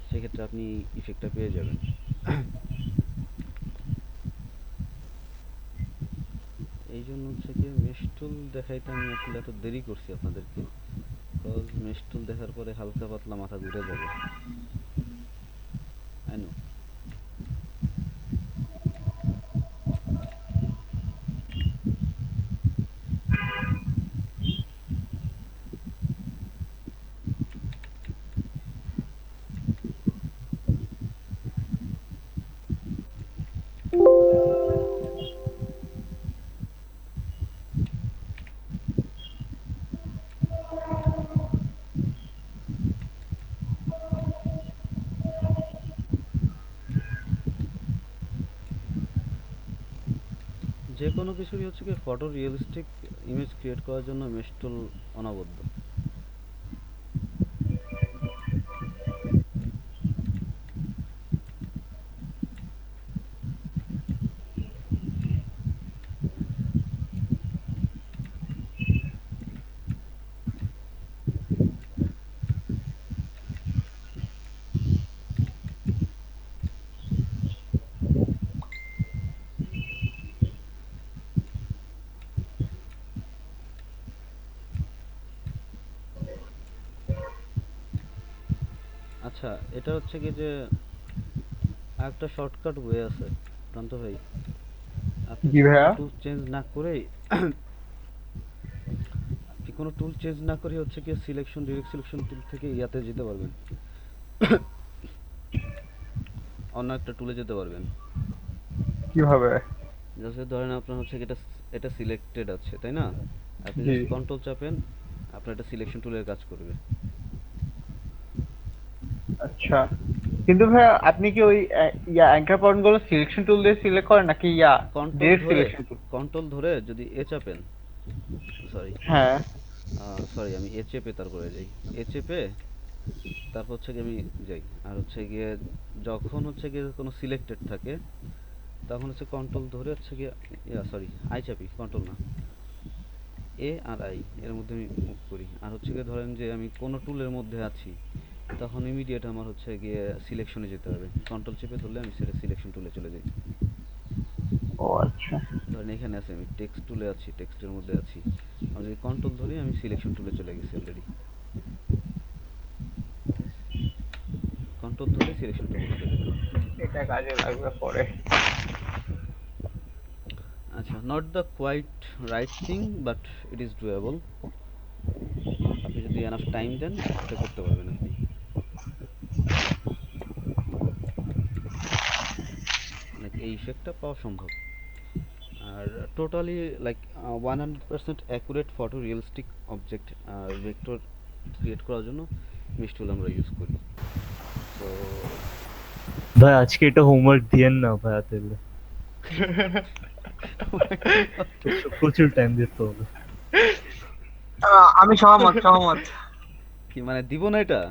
সেক্ষেত্রে আপনি ইফেক্টটা পেয়ে যাবেন। এই জন্য হচ্ছে কি মেশ টুল দেখাইতে আমি আসলে এত দেরি করছি আপনাদেরকে, বিকজ মেশ টুল দেখার পরে হালকা পাতলা মাথা ঘুরে যাবে, আই নো। যে কোনো কিছুরই হচ্ছে কি ফটো রিয়েলিস্টিক ইমেজ ক্রিয়েট করার জন্য মেশ টুল অনবদ্য। আচ্ছা এটা হচ্ছে কি যে আরেকটা শর্টকাট ওয়ে আছে প্রান্ত ভাই, আপনি জি ভাইয়া। টুল চেঞ্জ না করেই আপনি কোনো টুল চেঞ্জ না করে হচ্ছে কি সিলেকশন, ডিরেক্ট সিলেকশন টুল থেকে ইয়াতে যেতে পারবেন, অন্য একটা টুলে যেতে পারবেন। কিভাবে? জাস্ট ধরেন আপনার হচ্ছে কি এটা এটা সিলেক্টেড আছে তাই না, আপনি জি। জাস্ট কন্ট্রোল চাপেন, আপনার এটা সিলেকশন টুলের কাজ করবে। আচ্ছা, কিন্তু ভাই আপনি কি ওই অ্যাঙ্কার পয়েন্ট গুলো সিলেকশন টুল দিয়ে সিলেক্ট করেন নাকি কন্ট্রোল ডিরেক্ট ধরে, সিলেকশন টুল? কন্ট্রোল ধরে যদি এ চাপেন, সরি হ্যাঁ। সরি আমি এ চেপে তারপরে যাই, এ চেপে তারপর হচ্ছে গিয়ে আমি যাই, আর হচ্ছে গিয়ে যখন হচ্ছে গিয়ে কোনো সিলেক্টেড থাকে তখন হচ্ছে কন্ট্রোল ধরে হচ্ছে গিয়ে সরি আই চাপি, কন্ট্রোল না, এ আর আই এর মধ্যে আমি মুভ করি, আর হচ্ছে গিয়ে ধরেন যে আমি কোনো টুলের মধ্যে আছি তখন ইমিডিয়েট আমার হচ্ছে গিয়ে সিলেকশনে যেতে হবে, কন্ট্রোল চেপে ধরলে আমি সেটা সিলেকশন টুলে চলে যাই। ও আচ্ছা। ধরেন এখানে আছে, আমি টেক্সট টুলে আছি, টেক্সটের মধ্যে আছি, আমি যদি কন্ট্রোল ধরি আমি সিলেকশন টুলে চলে গেছি অলরেডি, কন্ট্রোল ধরে সিলেকশন টুলে চলে গেলাম। এটা কাজে লাগবে পরে। আচ্ছা, not the quite right thing but it is doable. আপনি যদি এনাফ টাইম দেন এটা করতে পারবেন আপনি। লাইক এই ইফেক্টটা পাওয়া সম্ভব। আর totally like 100% accurate photo, realistic object আর ভেক্টর ক্রিয়েট করার জন্য মিশ টুল আমরা ইউজ করি। তো ভাই আজকে এটা হোমওয়ার্ক দিয়েন না ভাই, তাহলে প্রচুর টাইম দিতে হবে। আমি সহমত। কি মানে দিব না এটা?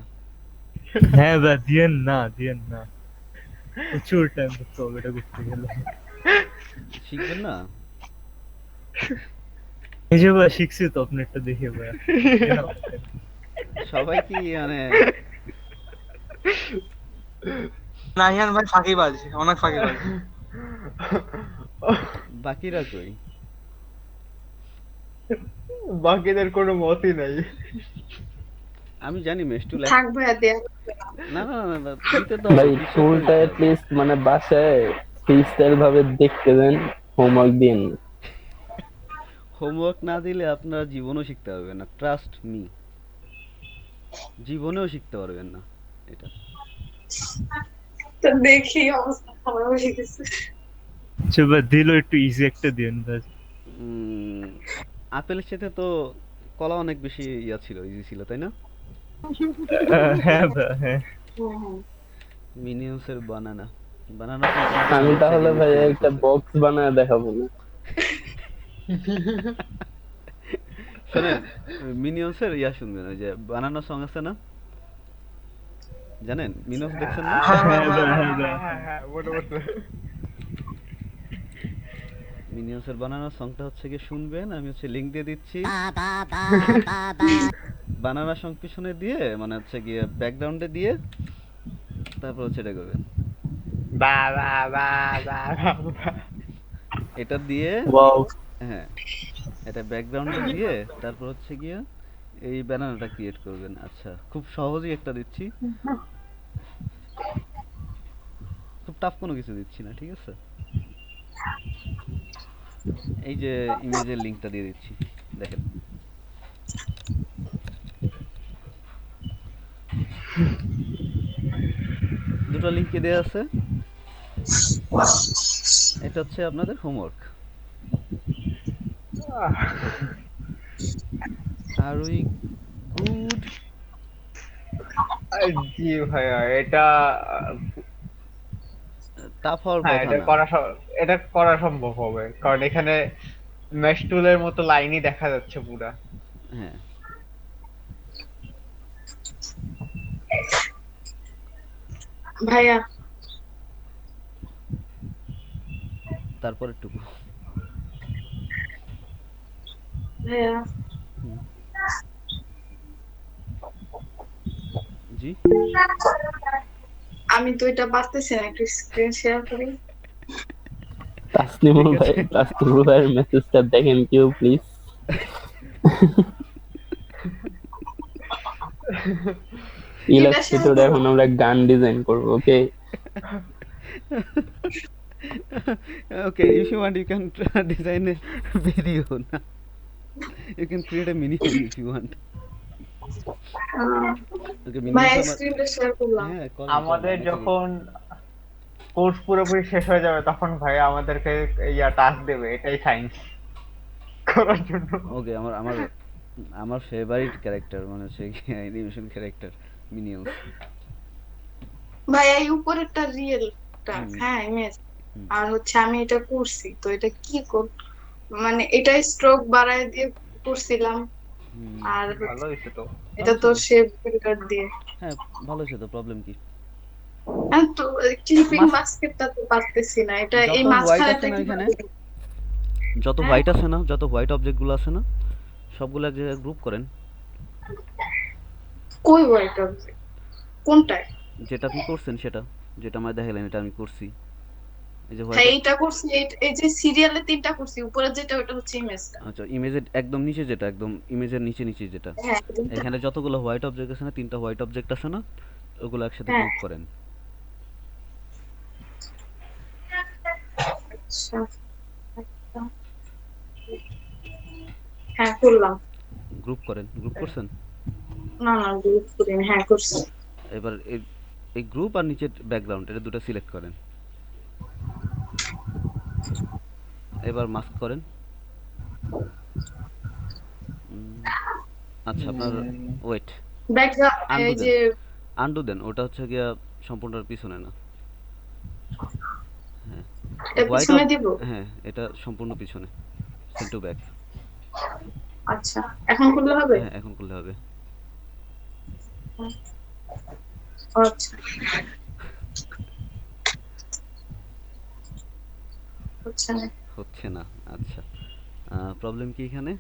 হ্যাঁ ভাই দিয়েন না, প্রচুর টাইম দিতে হবে এটা করতে গেলে। শিখবেন না? এই যে ভাই শিখছি তো আপনারটা দেখে ভাই। সবাই কি মানে নাহিয়ান ভাই ফাঁকিবাজ, অনেক ফাঁকিবাজ। বাকিরা কই? বাকিদের কোনো মতই নাই। আমি জানি মেশ টুল থাক ভাইয়া দেয়া না না না না দিতে তো ভাই হবে, বিশ্বাস টুলটা করেন এট লিস্ট মানে বাসায় ফ্রিস্টাইল ভাবে দেখতে দেন, হোমওয়ার্ক দিন। হোমওয়ার্ক না দিলে আপনারা জীবনও শিখতে পারবেন না, ট্রাস্ট মি, জীবনেও শিখতে পারবেন না এটা। তো দেখি অবস্থা খারাপ হয়ে গেছে। আচ্ছা ভাই দিল একটু ইজি একটা দিন ভাই। আপেলের সাথে তো কলা অনেক বেশি ইয়া ছিল, ইজি ছিল তাই না? হ্যাঁ ভাই হ্যাঁ। মিনিয়ন্সের বানানা, বানানা আমি তাহলে ভাই একটা বক্স বানায় দেখাবো না? শোনেন, মিনিয়ন্সের ইয়া শুনবেন, ওই যে বানানা সং আছে না, জানেন মিনিয়ন্স দেখছেন না? মিনিয়ন্সের বানানা সংটা হচ্ছে কি শুনবেন, আমি হচ্ছে লিংক দিয়ে দিচ্ছি, বানানা সং পিছনে দিয়ে মানে হচ্ছে গিয়ে ব্যাকগ্রাউন্ডে দিয়ে তারপর হচ্ছে এটা করবেন, এটা দিয়ে ওয়াও। হ্যাঁ এটা ব্যাকগ্রাউন্ডে দিয়ে তারপর হচ্ছে গিয়ে এই ব্যানানাটা ক্রিয়েট করবেন। আচ্ছা খুব সহজেই একটা দিচ্ছি, খুব টাফ কোনো কিছু দিচ্ছি না, ঠিক আছে? এই যে ইমেজের লিংকটা দিয়ে দিচ্ছি, দেখেন। দুটো লিংকে দেয়া আছে, এটা হচ্ছে আপনাদের হোমওয়ার্ক। R we good? জি ভাইয়া, এটা টাফ হওয়ার হ্যাঁ কথা না। এটা করা সম্ভব হবে, কারণ এখানে মেশ টুলের মতো লাইনই দেখা যাচ্ছে পুরা। হ্যাঁ ভাইয়া তারপরে টুকু ভাইয়া জি আমি তো এটা পারতেছি না, একটু স্ক্রিন শেয়ার করি। তাসনিমুল ভাই, তাসনিমুল ভাইয়ের মেসেজটা দেখেন কেউ প্লিজ। ইলাস্ট্রেটরে এখন আমরা গান ডিজাইন করব, ওকে? Okay, if you want you can design a video না You can create a minion if you want. Okay, ভাই minions আমার স্ক্রিনটা শেয়ার করলাম। হ্যাঁ করেন আমাদের অনেক easy। যখন কোর্স পুরোপুরি শেষ হয়ে যাবে তখন ভাই আমাদেরকে টাস্ক দেবে, এটাই সায়েন্স করার জন্য। ওকে আমার আমার আমার ফেভারিট ক্যারেক্টার মানে হচ্ছে অ্যানিমেশন ক্যারেক্টার মিনিয়ন্স। ভাই এই উপরেরটা রিয়েলটা, হ্যাঁ ইমেজ। আর হচ্ছে আমি এটা করছি, তো এটা কি মানে এটা স্ট্রোক বাড়ায় দিয়ে করছিলাম। আর ভালো হয়েছে তো। এটা তো শেপ ফিল্টার দিয়ে। হ্যাঁ ভালো হয়েছে তো, প্রবলেম কি? হ্যাঁ তো ক্লিপিং মাস্কেটটা তো পারতেছি না, এটা এই যত হোয়াইট মাঝখানেটা আছে না কি এখানে, যত হোয়াইট আছে না, যত হোয়াইট অবজেক্টগুলো আছে না, সবগুলো এক জায়গায় গ্রুপ করেন। কই হোয়াইট অবজেক্ট কোনটায়? যেটা আপনি করছেন সেটা, যেটা আমার দেখালেন এটা আমি করছি। এই যে হ্যাঁ হোয়াইট, এইটা করছি, এই যে সিরিয়ালে 3টা করছি, উপরে যেটা ওটা হচ্ছে ইমেজটা। আচ্ছা ইমেজের একদম নিচে যেটা, একদম ইমেজের নিচে নিচে যেটা, হ্যাঁ এখানে যতগুলো হোয়াইট অবজেক্ট আছে না, 3টা হোয়াইট অবজেক্ট আছে না, ওগুলো একসাথে হ্যাঁ। গ্রুপ করেন। আচ্ছা হ্যাঁ করলাম। গ্রুপ করেন, গ্রুপ করছেন? না না গ্রুপ করিনি, হ্যাঁ করছি। এবার এই গ্রুপ আর নিচের ব্যাকগ্রাউন্ড এটা দুটো সিলেক্ট করেন। এবার মাস্ক করেন। আচ্ছা আপনার ওয়েট, ব্যাকগ্রাউন্ড এই যে আন্ডু দেন, ওটা হচ্ছে গিয়া সম্পূর্ণ পিছনে না। হ্যাঁ এটা পিছনে দিব। হ্যাঁ এটা সম্পূর্ণ পিছনে, সেন্ড টু ব্যাক। আচ্ছা এখন করলে হবে? হ্যাঁ এখন করলে হবে। আচ্ছা হচ্ছে না, আচ্ছা প্রবলেম কি এখানে?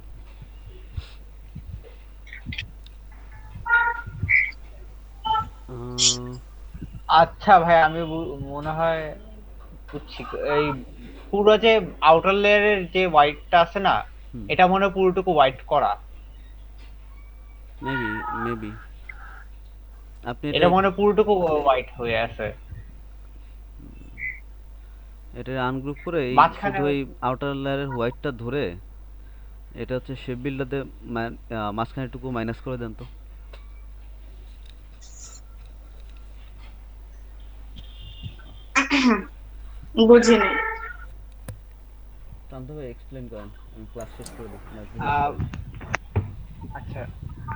আচ্ছা ভাই আমি মনে হয় বুঝছি। এই পুরো যে আউটার লেয়ারের যে হোয়াইটটা আছে না, এটা মনে হয় পুরোটুকু হোয়াইট করা। মেবি আপনি এটা মনে হয় পুরোটুকু হোয়াইট হয়ে আছে। এটা আনগ্রুপ করে এই শুধু এই আউটার লেয়ারের হোয়াইটটা ধরে এটা হচ্ছে শেপ বিল্ডারতে মাঝখানেটুকু মাইনাস করে দেন তো। বুঝিনি। তাহলে এক্সপ্লেইন করেন, আমি ক্লাস শেষ করে দেব। আচ্ছা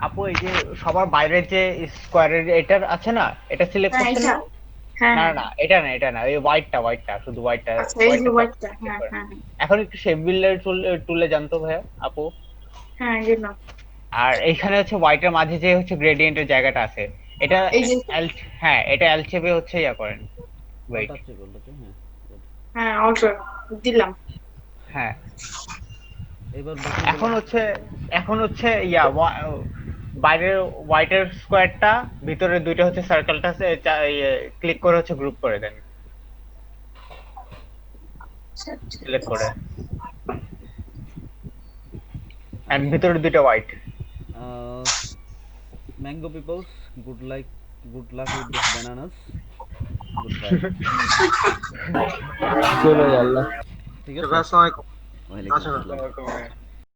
আপু এই যে সবার বাইরের যে স্কোয়ারের এটার আছে না, এটা সিলেক্ট করতে না? না না এটা না, এই হোয়াইটটা শুধু হোয়াইটটা। আচ্ছা এই যে হোয়াইটটা, হ্যাঁ হ্যাঁ। এখন একটু শেপ বিল্ডার টুলে জানতো ভাইয়া আপু। হ্যাঁ গেলাম। আর এইখানে হচ্ছে হোয়াইটের মাঝে যে হচ্ছে গ্রেডিয়েন্টের জায়গাটা আছে, এটা হ্যাঁ এটা এল শেপে হচ্ছে করেন। ওয়েট হ্যাঁ অল্টার দিলাম। হ্যাঁ এখন হচ্ছে বাইরের হোয়াইটের স্কোয়ারটা, ভিতরে দুইটা হচ্ছে সার্কেলটা ক্লিক করে হচ্ছে গ্রুপ করে দেন, সিলেক্ট করে, এন্ড ভিতরে দুইটা white. Mango peoples, good luck with this bananas, goodbye. চলো আল্লাহ। ঠিক আছে, আসসালামু আলাইকুম। ওয়া আলাইকুম আসসালাম।